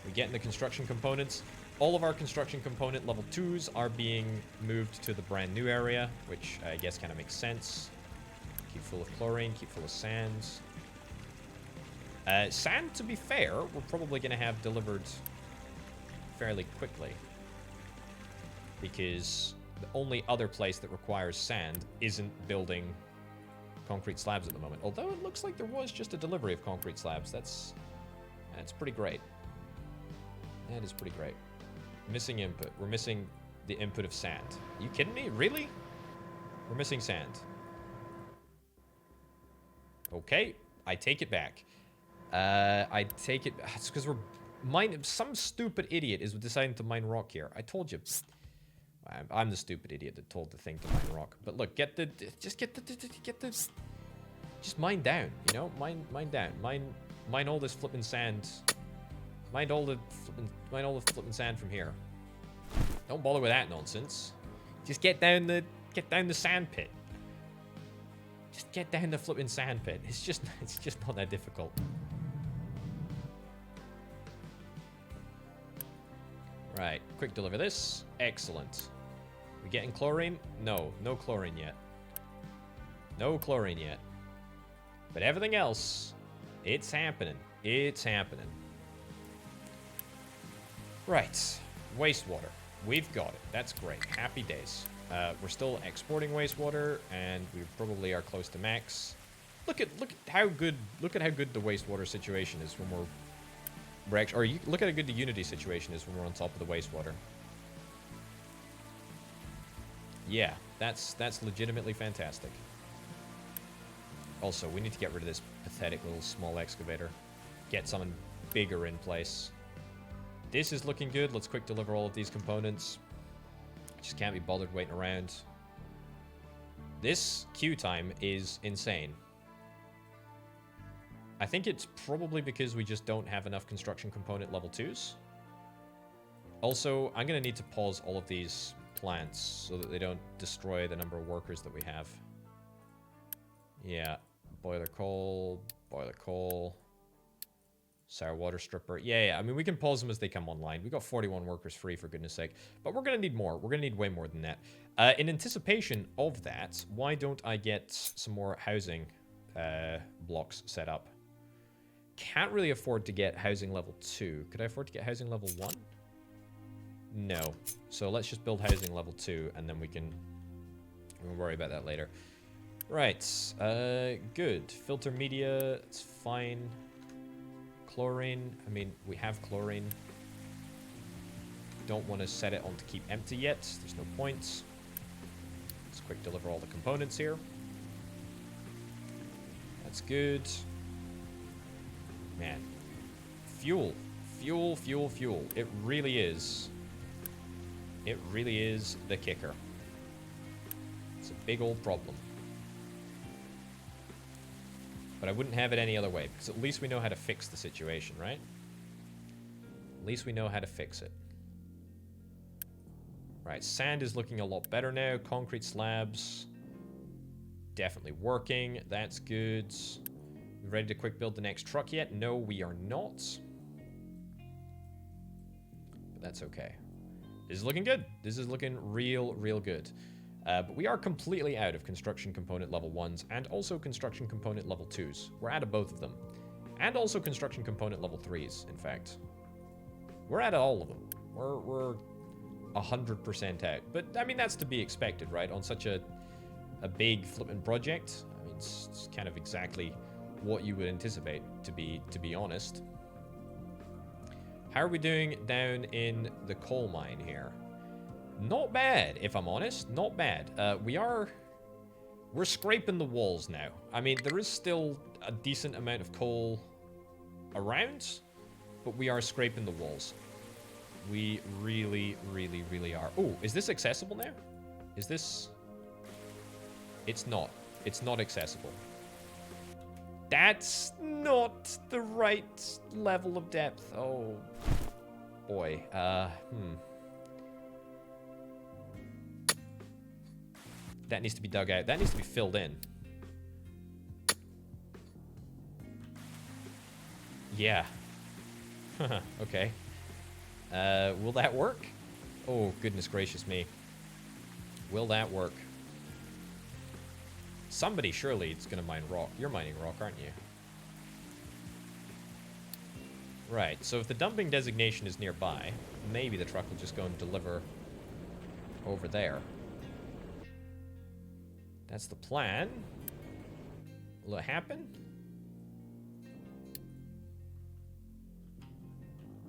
We get in the construction components. All of our construction component level 2s are being moved to the brand new area, which I guess kind of makes sense. Keep full of chlorine, keep full of sands. Sand, to be fair, we're probably going to have delivered fairly quickly. Because the only other place that requires sand isn't building concrete slabs at the moment. Although it looks like there was just a delivery of concrete slabs. That's pretty great. That is pretty great. Missing input. We're missing the input of sand. Are you kidding me? Really? We're missing sand. Okay, I take it back. I take it... It's because we're... Some stupid idiot is deciding to mine rock here. I told you. I'm the stupid idiot that told the thing to mine rock. But look, just mine down, you know? Mine down. Mine all this flipping sand. Mine all the flipping sand from here. Don't bother with that nonsense. Just get down the sand pit. Just get down the flipping sand pit. It's just not that difficult. Right, quick deliver this. Excellent. We getting chlorine? No, no chlorine yet. No chlorine yet. But everything else, it's happening. It's happening. Right, wastewater. We've got it. That's great. Happy days. We're still exporting wastewater, and we probably are close to max. Look at how good the wastewater situation is when we're actually, or look at how good the Unity situation is when we're on top of the wastewater. Yeah, that's legitimately fantastic. Also, we need to get rid of this pathetic little small excavator. Get something bigger in place. This is looking good. Let's quick deliver all of these components. Just can't be bothered waiting around. This queue time is insane. I think it's probably because we just don't have enough construction component level 2s. Also, I'm going to need to pause all of these plants so that they don't destroy the number of workers that we have. Yeah. Boiler coal. Sour water stripper. Yeah, I mean, we can pause them as they come online. We got 41 workers free, for goodness sake. But we're going to need more. We're going to need way more than that. In anticipation of that, why don't I get some more housing blocks set up? Can't really afford to get housing level 2. Could I afford to get housing level 1? No. So let's just build housing level 2, and then we'll worry about that later. Right. Good. Filter media. It's fine. Chlorine. I mean, we have chlorine. Don't want to set it on to keep empty yet. There's no point. Let's quick deliver all the components here. That's good. Man. Fuel. Fuel. It really is. It really is the kicker. It's a big old problem. But I wouldn't have it any other way, because at least we know how to fix the situation, right? At least we know how to fix it. Right, sand is looking a lot better now. Concrete slabs. Definitely working. That's good. We ready to quick build the next truck yet? No, we are not. But that's okay. This is looking good. This is looking real good. But we are completely out of construction component level 1s and also construction component level 2s. We're out of both of them. And also construction component level 3s, in fact. We're out of all of them. We're 100% out. But, I mean, that's to be expected, right? On such a big flipping project. I mean, it's kind of exactly what you would anticipate, to be honest. How are we doing down in the coal mine here? Not bad, if I'm honest. Not bad. We're scraping the walls now. I mean, there is still a decent amount of coal around, but we are scraping the walls. We really are. Oh, is this accessible now? Is this... It's not. It's not accessible. That's not the right level of depth. Oh, boy. That needs to be dug out. That needs to be filled in. Yeah. Okay. Will that work? Oh, goodness gracious me. Will that work? Somebody surely is going to mine rock. You're mining rock, aren't you? Right, so if the dumping designation is nearby, maybe the truck will just go and deliver over there. That's the plan. Will it happen?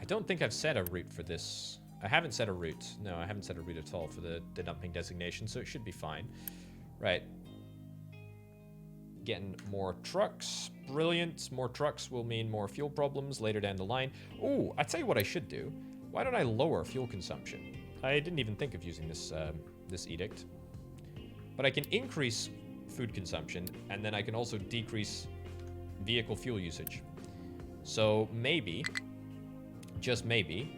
I don't think I've set a route for this. I haven't set a route. No, I haven't set a route at all for the dumping designation, so it should be fine. Right. Getting more trucks. Brilliant. More trucks will mean more fuel problems later down the line. Ooh, I tell you what I should do. Why don't I lower fuel consumption? I didn't even think of using this this edict. But I can increase food consumption, and then I can also decrease vehicle fuel usage. So maybe, just maybe,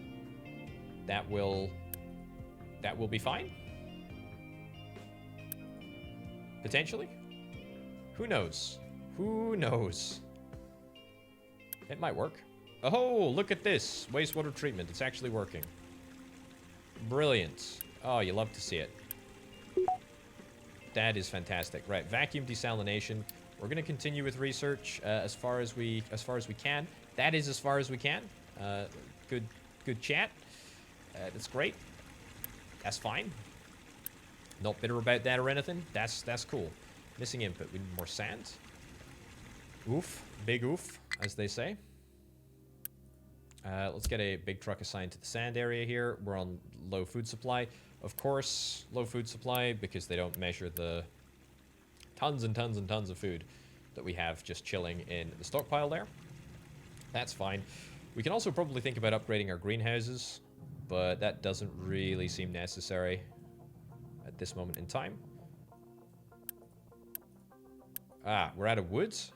that will be fine? Potentially? Who knows? Who knows? It might work. Oh, look at this. Wastewater treatment. It's actually working. Brilliant. Oh, you love to see it. That is fantastic. Right, vacuum desalination. We're going to continue with research as far as we can. That is as far as we can. Good chat. That's great. That's fine. Not bitter about that or anything. That's cool. Missing input. We need more sand. Oof. Big oof, as they say. Let's get a big truck assigned to the sand area here. We're on low food supply. Of course, low food supply because they don't measure the tons and tons and tons of food that we have just chilling in the stockpile there. That's fine. We can also probably think about upgrading our greenhouses, but that doesn't really seem necessary at this moment in time. Ah, we're out of woods.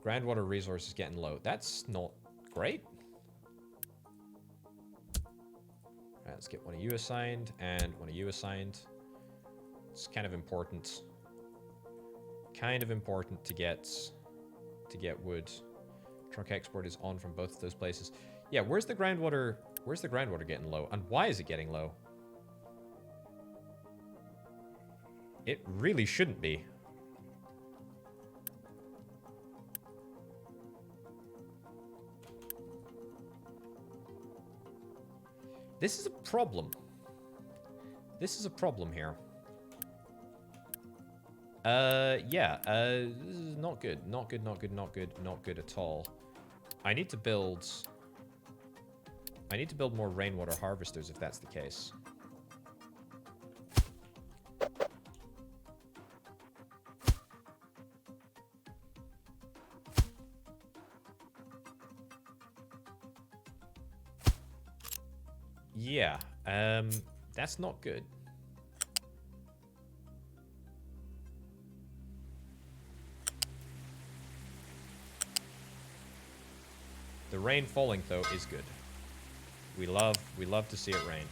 Groundwater resource is getting low. That's not great. Alright, let's get one of you assigned and one of you assigned. It's kind of important. Kind of important to get wood. Truck export is on from both of those places. Yeah, where's the groundwater getting low? And why is it getting low? It really shouldn't be. This is a problem. This is a problem here. Yeah, this is not good. Not good, not good, not good, not good at all. I need to build more rainwater harvesters if that's the case. Yeah, that's not good. The rain falling, though, is good. We love to see it rain.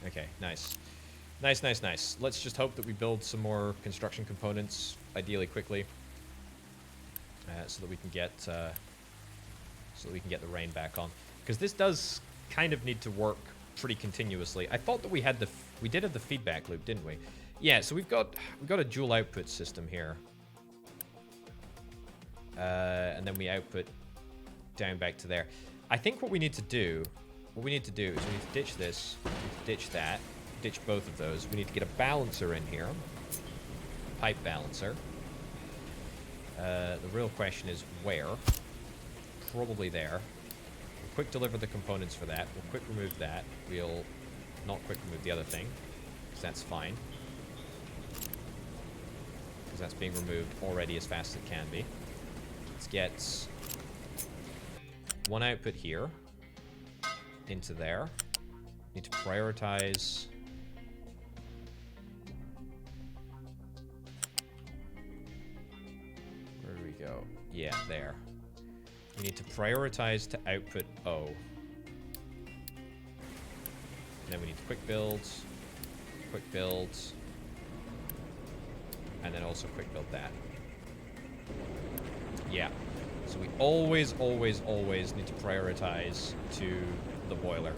Okay, nice. Nice, nice, nice. Let's just hope that we build some more construction components, ideally quickly. So that we can get the rain back on, because this does kind of need to work pretty continuously. I thought that we did have the feedback loop, didn't we? Yeah. So we've got a dual output system here, and then we output down back to there. I think what we need to do is we need to ditch this, we need to ditch that, ditch both of those. We need to get a balancer in here, pipe balancer. The real question is where? Probably there. We'll quick deliver the components for that. We'll quick remove that. We'll not quick remove the other thing, because that's fine. Because that's being removed already as fast as it can be. Let's get one output here into there. Need to prioritize. Go. Yeah, there. We need to prioritize to output O. And then we need to quick builds, and then also quick build that. Yeah. So we always need to prioritize to the boiler.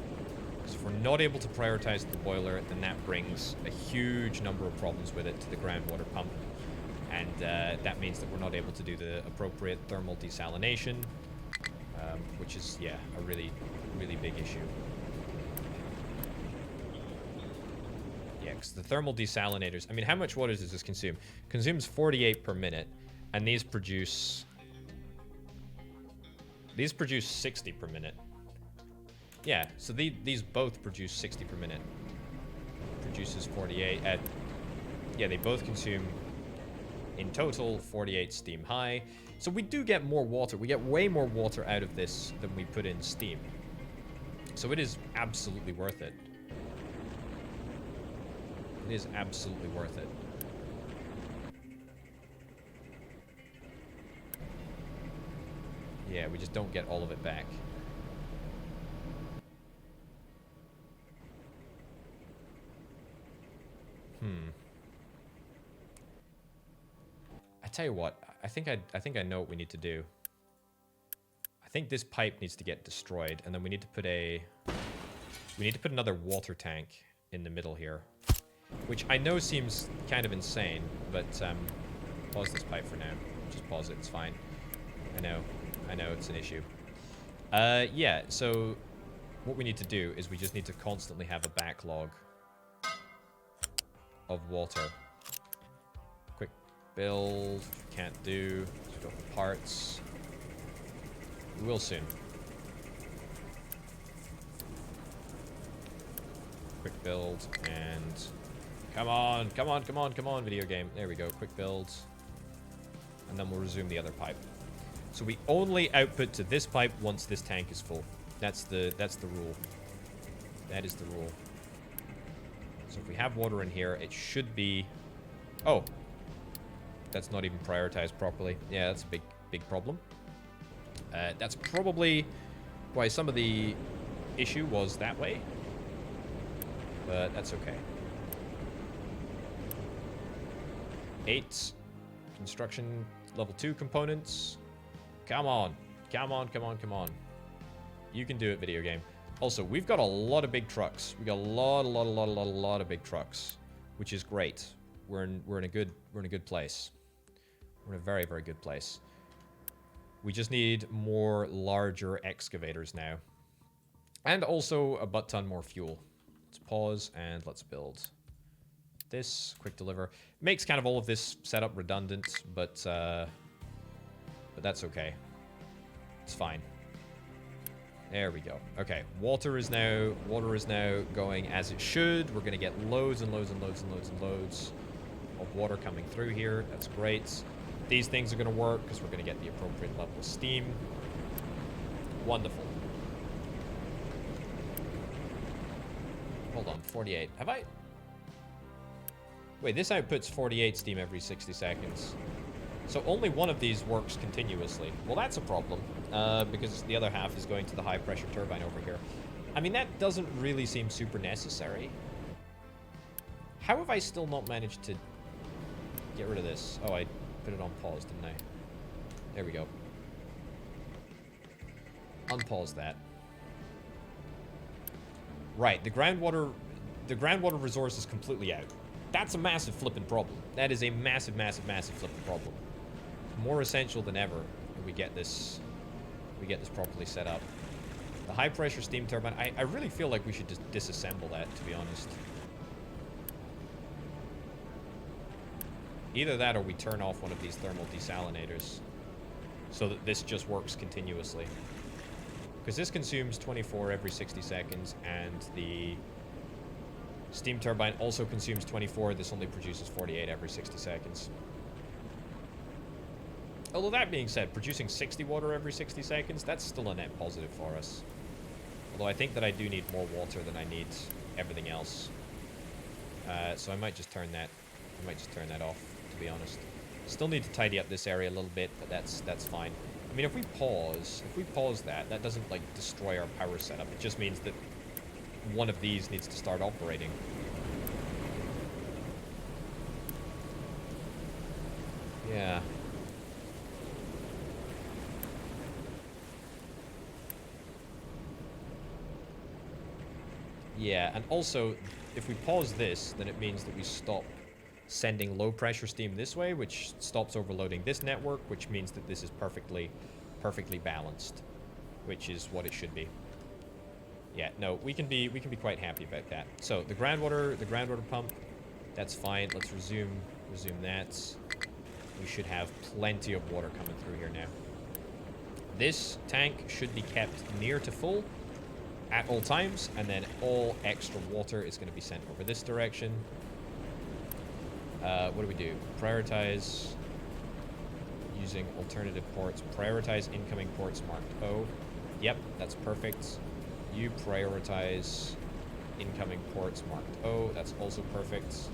Because if we're not able to prioritize the boiler, then that brings a huge number of problems with it to the groundwater pump. And that means that we're not able to do the appropriate thermal desalination, which is, yeah, a really, really big issue. Yeah, because the thermal desalinators, I mean, how much water does this consume? Consumes 48 per minute, and these produce 60 per minute. Yeah, so these both produce 60 per minute. Produces 48 at, yeah, they both consume in total 48 steam high. So we do get more water. We get way more water out of this than we put in steam. So it is absolutely worth it. It is absolutely worth it. Yeah, we just don't get all of it back. tell you what. I think I know what we need to do. I think this pipe needs to get destroyed, and then we need to put another water tank in the middle here, which I know seems kind of insane, but pause this pipe for now. Just pause it. It's fine. I know it's an issue. Yeah. So what we need to do is we just need to constantly have a backlog of water. Quick build. Can't do. Let's go for parts. We will soon. Quick build and come on, video game. There we go. Quick build. And then we'll resume the other pipe. So we only output to this pipe once this tank is full. That's the rule. That is the rule. So if we have water in here, it should be... Oh. That's not even prioritized properly. Yeah, that's a big problem. That's probably why some of the issue was that way. But that's okay. 8 construction level 2 components. Come on. You can do it, video game. Also, we've got a lot of big trucks. We got a lot of big trucks, which is great. We're in a good place. We're in a very, very good place. We just need more larger excavators now. And also a butt ton more fuel. Let's pause and let's build this. Quick deliver. Makes kind of all of this setup redundant, but that's okay. It's fine. There we go. Okay, water is now going as it should. We're gonna get loads and loads of water coming through here. That's great. These things are gonna work because we're gonna get the appropriate level of steam. Wonderful. Hold on, 48. Have I? Wait, this outputs 48 steam every 60 seconds. So only one of these works continuously. Well, that's a problem, because the other half is going to the high-pressure turbine over here. I mean, that doesn't really seem super necessary. How have I still not managed to get rid of this? Oh, I put it on pause, didn't I? There we go. Unpause that. Right, the groundwater resource is completely out. That's a massive flipping problem. That is a massive flipping problem. More essential than ever that we get this properly set up. The high pressure steam turbine, I really feel like we should just disassemble that, to be honest. Either that or we turn off one of these thermal desalinators so that this just works continuously. Because this consumes 24 every 60 seconds, and the steam turbine also consumes 24. This only produces 48 every 60 seconds. Although that being said, producing 60 water every 60 seconds, that's still a net positive for us. Although I think that I do need more water than I need everything else. So I might just turn that off, to be honest. Still need to tidy up this area a little bit, but that's fine. I mean, if we pause that doesn't, like, destroy our power setup. It just means that one of these needs to start operating. Yeah. Yeah, and also, if we pause this, then it means that we stop sending low pressure steam this way, which stops overloading this network, which means that this is perfectly balanced, which is what it should be. Yeah, no, we can be quite happy about that. So the groundwater pump, that's fine. Let's resume that. We should have plenty of water coming through here now. This tank should be kept near to full at all times, and then all extra water is going to be sent over this direction. What do we do? Prioritize using alternative ports. Prioritize incoming ports marked O. Yep, that's perfect. You prioritize incoming ports marked O. That's also perfect.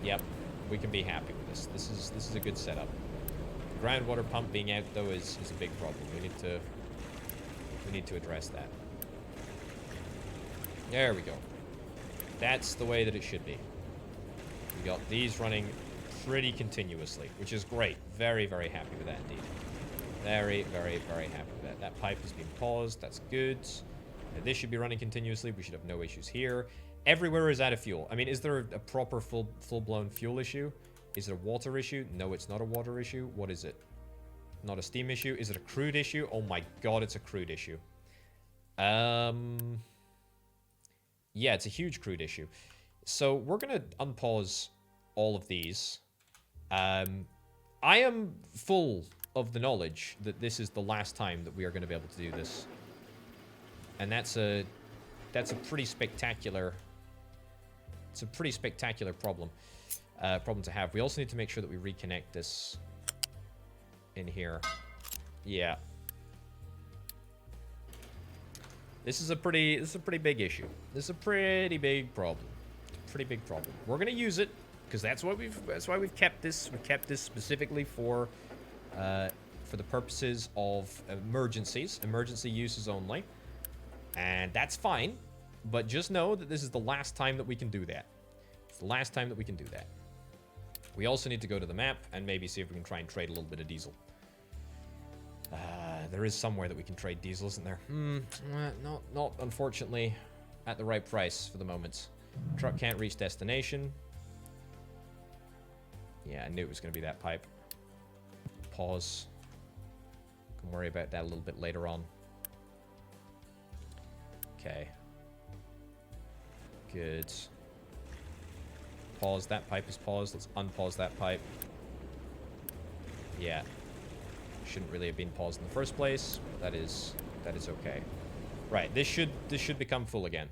Yep, we can be happy with this. This is a good setup. The groundwater pump being out though is a big problem. We need to address that. There we go. That's the way that it should be. We got these running pretty continuously, which is great. Very, very happy with that indeed. Very, very, very happy with that. That pipe has been paused. That's good. Now, this should be running continuously. We should have no issues here. Everywhere is out of fuel. I mean, is there a proper full-blown fuel issue? Is it a water issue? No, it's not a water issue. What is it? Not a steam issue. Is it a crude issue? Oh my god, it's a crude issue. Yeah, it's a huge crude issue. So we're going to unpause all of these. I am full of the knowledge that this is the last time that we are going to be able to do this. And that's a pretty spectacular... It's a pretty spectacular problem to have. We also need to make sure that we reconnect this in here. Yeah. This is a pretty big issue. This is a pretty big problem. It's a pretty big problem. We're gonna use it because that's why we've kept this. We kept this specifically for the purposes of emergency uses only, and that's fine. But just know that this is the last time that we can do that. It's the last time that we can do that. We also need to go to the map and maybe see if we can try and trade a little bit of diesel. There is somewhere that we can trade diesel, isn't there? Not unfortunately at the right price for the moment. Truck can't reach destination. Yeah, I knew it was going to be that pipe. Pause. Can worry about that a little bit later on. Okay. Good. Pause. That pipe is paused. Let's unpause that pipe. Yeah. Shouldn't really have been paused in the first place, but that is okay. Right. This should become full again.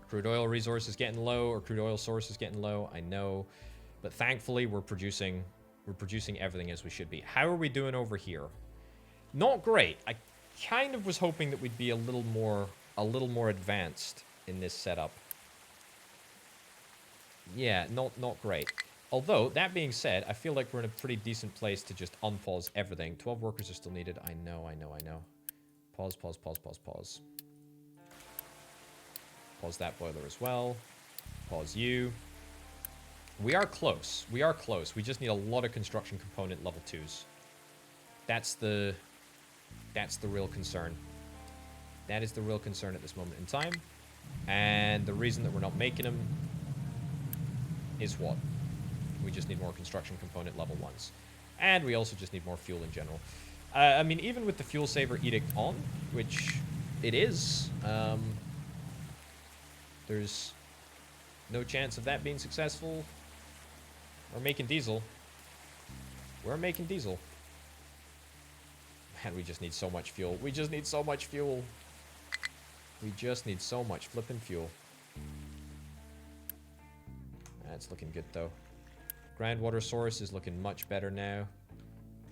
Crude oil resource is getting low, or crude oil source is getting low. I know, but thankfully we're producing everything as we should be. How are we doing over here? Not great. I kind of was hoping that we'd be a little more advanced in this setup. Yeah, not great. Although, that being said, I feel like we're in a pretty decent place to just unpause everything. 12 workers are still needed. I know. Pause. Pause that boiler as well. Pause you. We are close. We just need a lot of construction component level 2s. That's the real concern. That is the real concern at this moment in time. And the reason that we're not making them is what? We just need more construction component level 1s. And we also just need more fuel in general. I mean, even with the fuel saver edict on, which it is, there's no chance of that being successful. We're making diesel. Man, we just need so much fuel. We just need so much flippin' fuel. That's looking good, though. Groundwater source is looking much better now.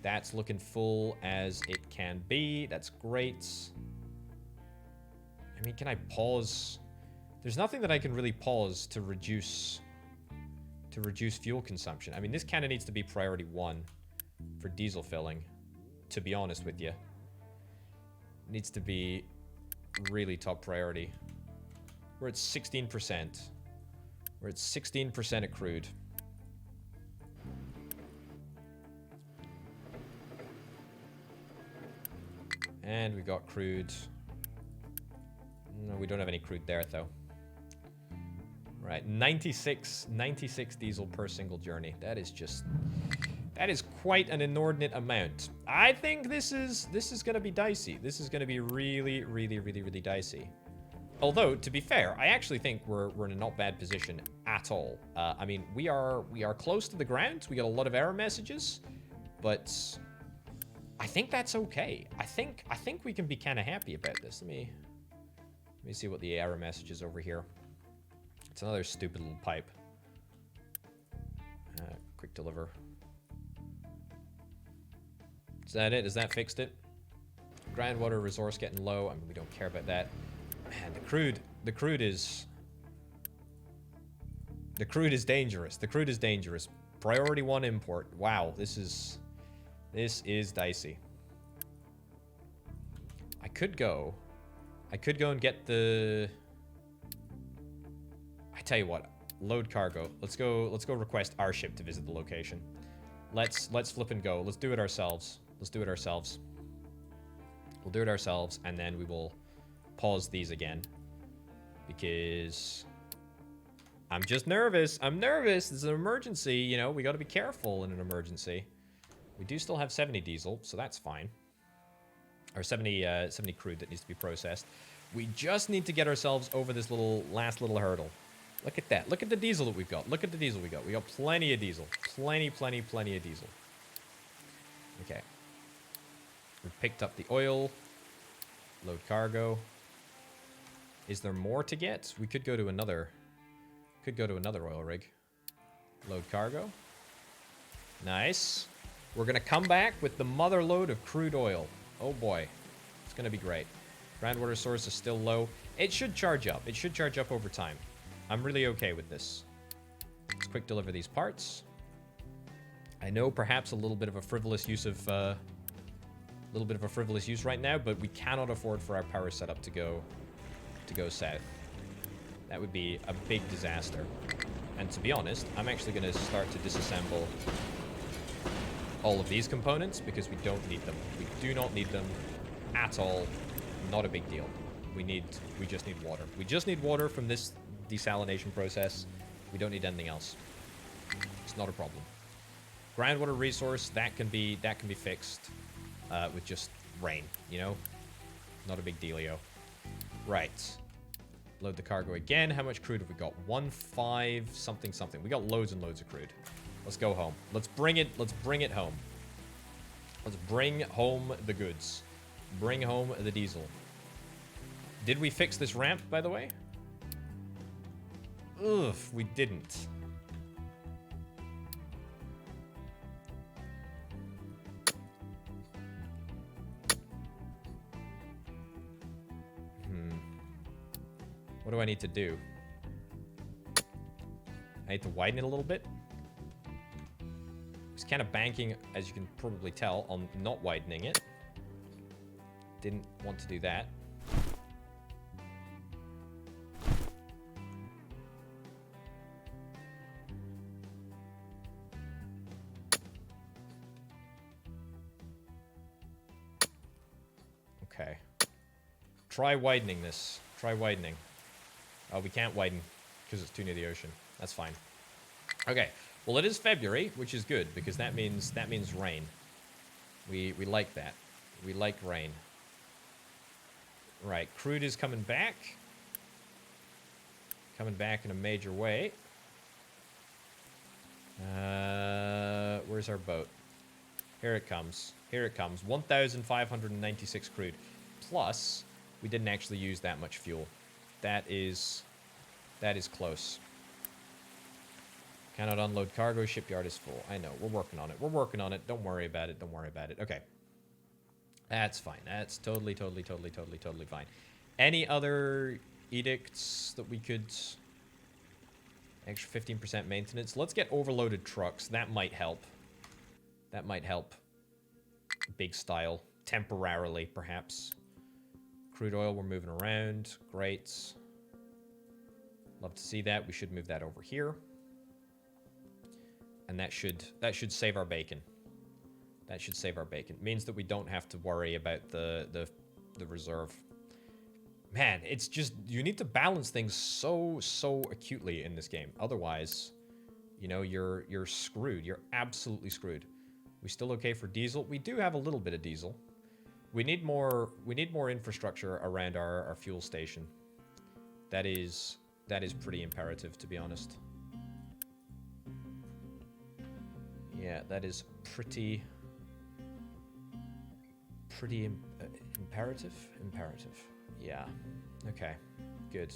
That's looking full as it can be. That's great. I mean, can I pause? There's nothing that I can really pause to reduce fuel consumption. I mean, this kind of needs to be priority 1 for diesel filling, to be honest with you. It needs to be really top priority. We're at 16%. We're at 16% at crude. And we got crude. No, we don't have any crude there, though. Right, 96 diesel per single journey. That is quite an inordinate amount. I think this is going to be dicey. This is going to be really, really, really, really dicey. Although, to be fair, I actually think we're in a not bad position at all. I mean, we are close to the ground. We got a lot of error messages, but I think that's okay. I think we can be kind of happy about this. Let me see what the error message is over here. It's another stupid little pipe. Quick deliver. Is that it? Has that fixed it? Groundwater resource getting low. I mean, we don't care about that. Man, the crude is dangerous. The crude is dangerous. Priority 1 import. Wow, this is dicey. I could go and get the... I tell you what, Load cargo. Let's go request our ship to visit the location. Let's flip and go. Let's do it ourselves. Let's do it ourselves. We'll do it ourselves, and then we will pause these again. Because I'm just nervous. I'm nervous. It's an emergency, you know. We got to be careful in an emergency. We do still have 70 diesel, so that's fine. Or 70 crude that needs to be processed. We just need to get ourselves over this last little hurdle. Look at that. Look at the diesel that we've got. Look at the diesel we got. We got plenty of diesel. Plenty of diesel. Okay. We've picked up the oil. Load cargo. Is there more to get? We could go to another... oil rig. Load cargo. Nice. We're going to come back with the mother load of crude oil. Oh boy. It's going to be great. Groundwater source is still low. It should charge up. It should charge up over time. I'm really okay with this. Let's quick deliver these parts. I know perhaps a little bit of a frivolous use of... right now, but we cannot afford for our power setup to go south. That would be a big disaster. And to be honest, I'm actually going to start to disassemble all of these components because we don't need them. We do not need them at all. Not a big deal. We just need water. We just need water from this desalination process. We don't need anything else. It's not a problem. Groundwater resource, that can be fixed with just rain, you know? Not a big dealio. Right. Load the cargo again. How much crude have we got? 1.5 something something. We got loads and loads of crude. Let's go home. Let's bring it home. Let's bring home the goods. Bring home the diesel. Did we fix this ramp, by the way? Ugh, we didn't. What do I need to do? I need to widen it a little bit. I was kind of banking, as you can probably tell, on not widening it. Didn't want to do that. Okay. Try widening this. Try widening. Oh, we can't widen because it's too near the ocean. That's fine. Okay. Well, it is February, which is good because that means rain. We like that. We like rain. Right. Crude is coming back. Coming back in a major way. Where's our boat? Here it comes. Here it comes. 1,596 crude. Plus, we didn't actually use that much fuel. That is close. Cannot unload cargo. Shipyard is full. I know. We're working on it. We're working on it. Don't worry about it. Don't worry about it. Okay. That's fine. That's totally fine. Any other edicts that we could... Extra 15% maintenance. Let's get overloaded trucks. That might help. That might help. Big style. Temporarily, perhaps. Crude oil, we're moving around. Great. Love to see that. We should move that over here. And that should save our bacon. That should save our bacon. It means that we don't have to worry about the reserve. Man, it's just, you need to balance things so acutely in this game. Otherwise, you know, you're screwed. You're absolutely screwed. We still okay for diesel? We do have a little bit of diesel. We need more infrastructure around our fuel station. That is pretty imperative, to be honest. Yeah, that is pretty imperative. Yeah. Okay. Good.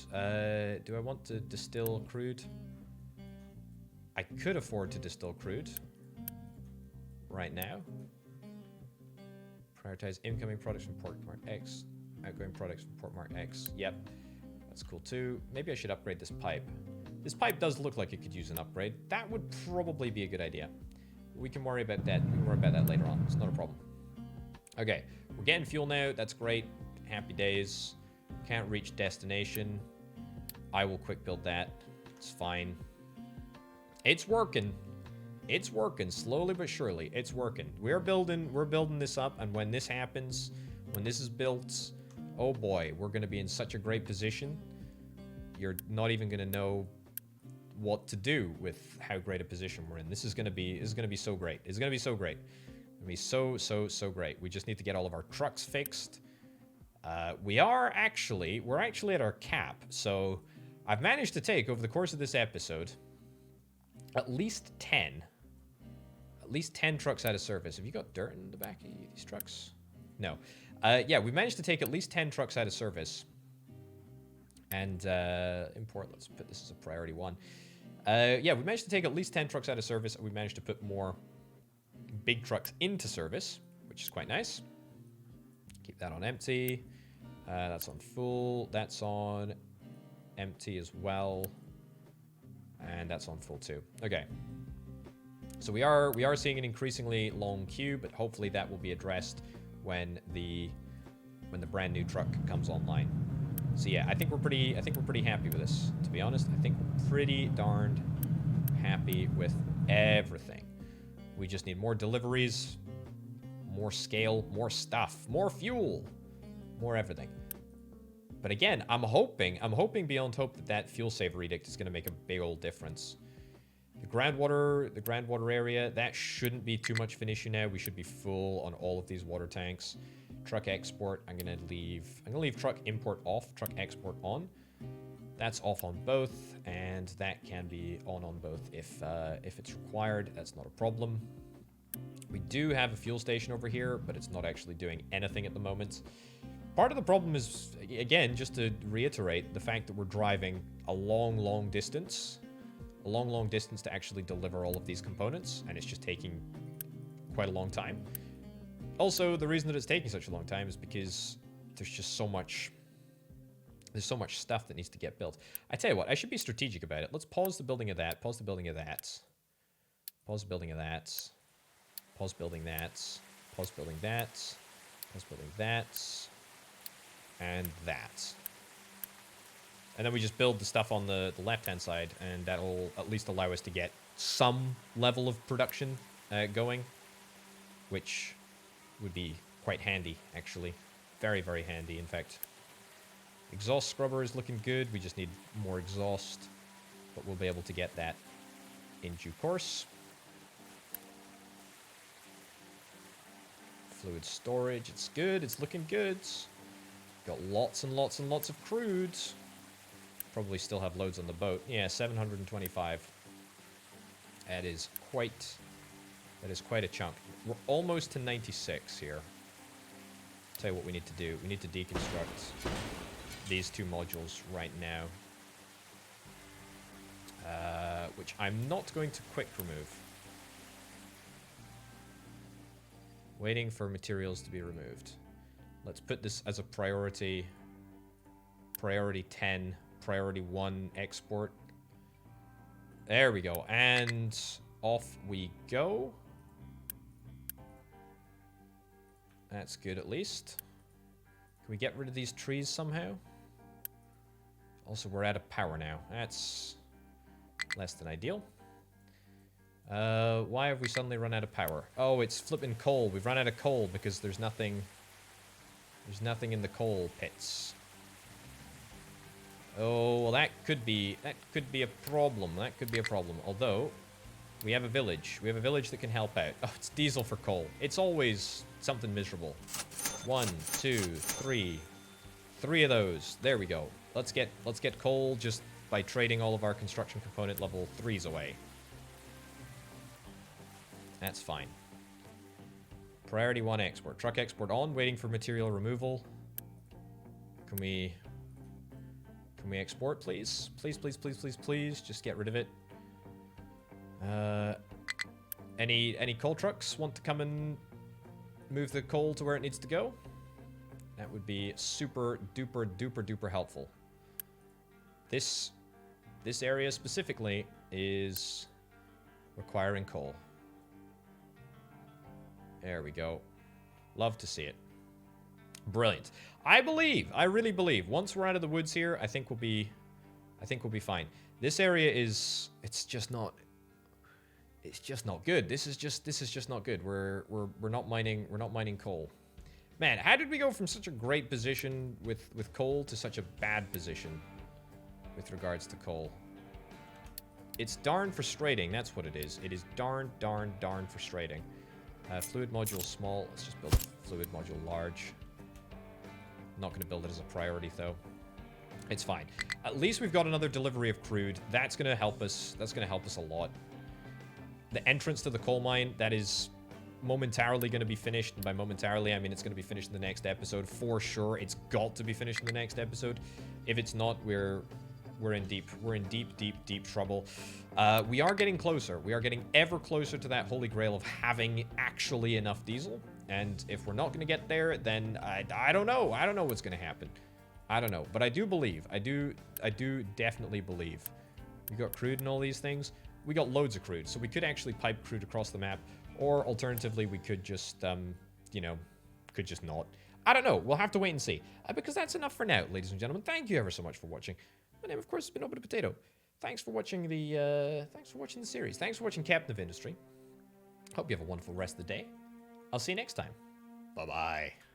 Do I want to distill crude? I could afford to distill crude right now. Prioritize incoming products from port mark X. Outgoing products from port mark X. Yep. That's cool too. Maybe I should upgrade this pipe. This pipe does look like it could use an upgrade. That would probably be a good idea. We can worry about that. We can worry about that later on. It's not a problem. Okay. We're getting fuel now. That's great. Happy days. Can't reach destination. I will quick build that. It's fine. It's working. It's working, slowly but surely. It's working. We're building this up, and when this happens, when this is built, oh boy, we're gonna be in such a great position. You're not even gonna know what to do with how great a position we're in. This is gonna be so great. It's gonna be so great. It's gonna be so great. We just need to get all of our trucks fixed. We're actually at our cap, so I've managed to take, over the course of this episode, at least 10 trucks out of service. Have you got dirt in the back of these trucks? No. Yeah, we managed to take at least 10 trucks out of service. And import, let's put this as a priority 1. Yeah, we managed to take at least 10 trucks out of service, and we managed to put more big trucks into service, which is quite nice. Keep that on empty. That's on full. That's on empty as well. And that's on full too. Okay. So we are seeing an increasingly long queue, but hopefully that will be addressed when the brand new truck comes online. So yeah, I think we're pretty happy with this, to be honest. I think we're pretty darned happy with everything. We just need more deliveries, more scale, more stuff, more fuel, more everything. But again, I'm hoping beyond hope that fuel saver edict is going to make a big old difference. The groundwater area, that shouldn't be too much of an issue now. We should be full on all of these water tanks. Truck export, I'm gonna leave truck import off, truck export on. That's off on both, and that can be on both if it's required. That's not a problem. We do have a fuel station over here, but it's not actually doing anything at the moment. Part of the problem is, again, just to reiterate, the fact that we're driving a long distance to actually deliver all of these components, and it's just taking quite a long time. Also, the reason that it's taking such a long time is because there's just so much stuff that needs to get built. I tell you what, I should be strategic about it. Let's pause the building of that, pause the building of that, pause the building of that, pause building that, pause building that, pause building that, and that. And then we just build the stuff on the left-hand side, and that'll at least allow us to get some level of production going, which would be quite handy, actually. Very, very handy, in fact. Exhaust scrubber is looking good. We just need more exhaust, but we'll be able to get that in due course. Fluid storage, it's good. It's looking good. Got lots and lots and lots of crude. Probably still have loads on the boat. Yeah, 725. That is quite a chunk. We're almost to 96 here. Tell you what we need to do. We need to deconstruct these two modules right now. Which I'm not going to quick remove. Waiting for materials to be removed. Let's put this as a priority. Priority 10. Priority 1 export. There we go. And off we go. That's good, at least. Can we get rid of these trees somehow? Also, we're out of power now. That's less than ideal. Why have we suddenly run out of power? Oh, it's flipping coal. We've run out of coal because there's nothing in the coal pits. Oh, well, that could be a problem. That could be a problem. Although, we have a village. We have a village that can help out. Oh, it's diesel for coal. It's always something miserable. 1, 2, 3. 3 of those. There we go. Let's get coal just by trading all of our construction component level 3s away. That's fine. Priority 1 export. Truck export on. Waiting for material removal. Can we export, please? Please, please, please, please, please. Just get rid of it. Any coal trucks want to come and move the coal to where it needs to go? That would be super duper duper duper helpful. This area specifically is requiring coal. There we go. Love to see it. Brilliant. I really believe, once we're out of the woods here, I think we'll be fine. This area it's just not it's just not good. This is just not good. We're not mining coal. Man, how did we go from such a great position with coal to such a bad position with regards to coal? It's darn frustrating. That's what it is. It is darn frustrating. Fluid module small. Let's just build a fluid module large. Not going to build it as a priority, though. It's fine. At least we've got another delivery of crude. That's going to help us. That's going to help us a lot. The entrance to the coal mine, that is momentarily going to be finished. And by momentarily, I mean it's going to be finished in the next episode. For sure, it's got to be finished in the next episode. If it's not, we're in deep trouble. We are getting closer. We are getting ever closer to that holy grail of having actually enough diesel. And if we're not going to get there, then I don't know. I don't know what's going to happen. I don't know. But I do believe. I do definitely believe. We got crude and all these things. We got loads of crude. So we could actually pipe crude across the map. Or alternatively, we could just, you know, could just not. I don't know. We'll have to wait and see. Because that's enough for now, ladies and gentlemen. Thank you ever so much for watching. My name, of course, has been Open Potato. Thanks for watching the series. Thanks for watching Captain of Industry. Hope you have a wonderful rest of the day. I'll see you next time. Bye-bye.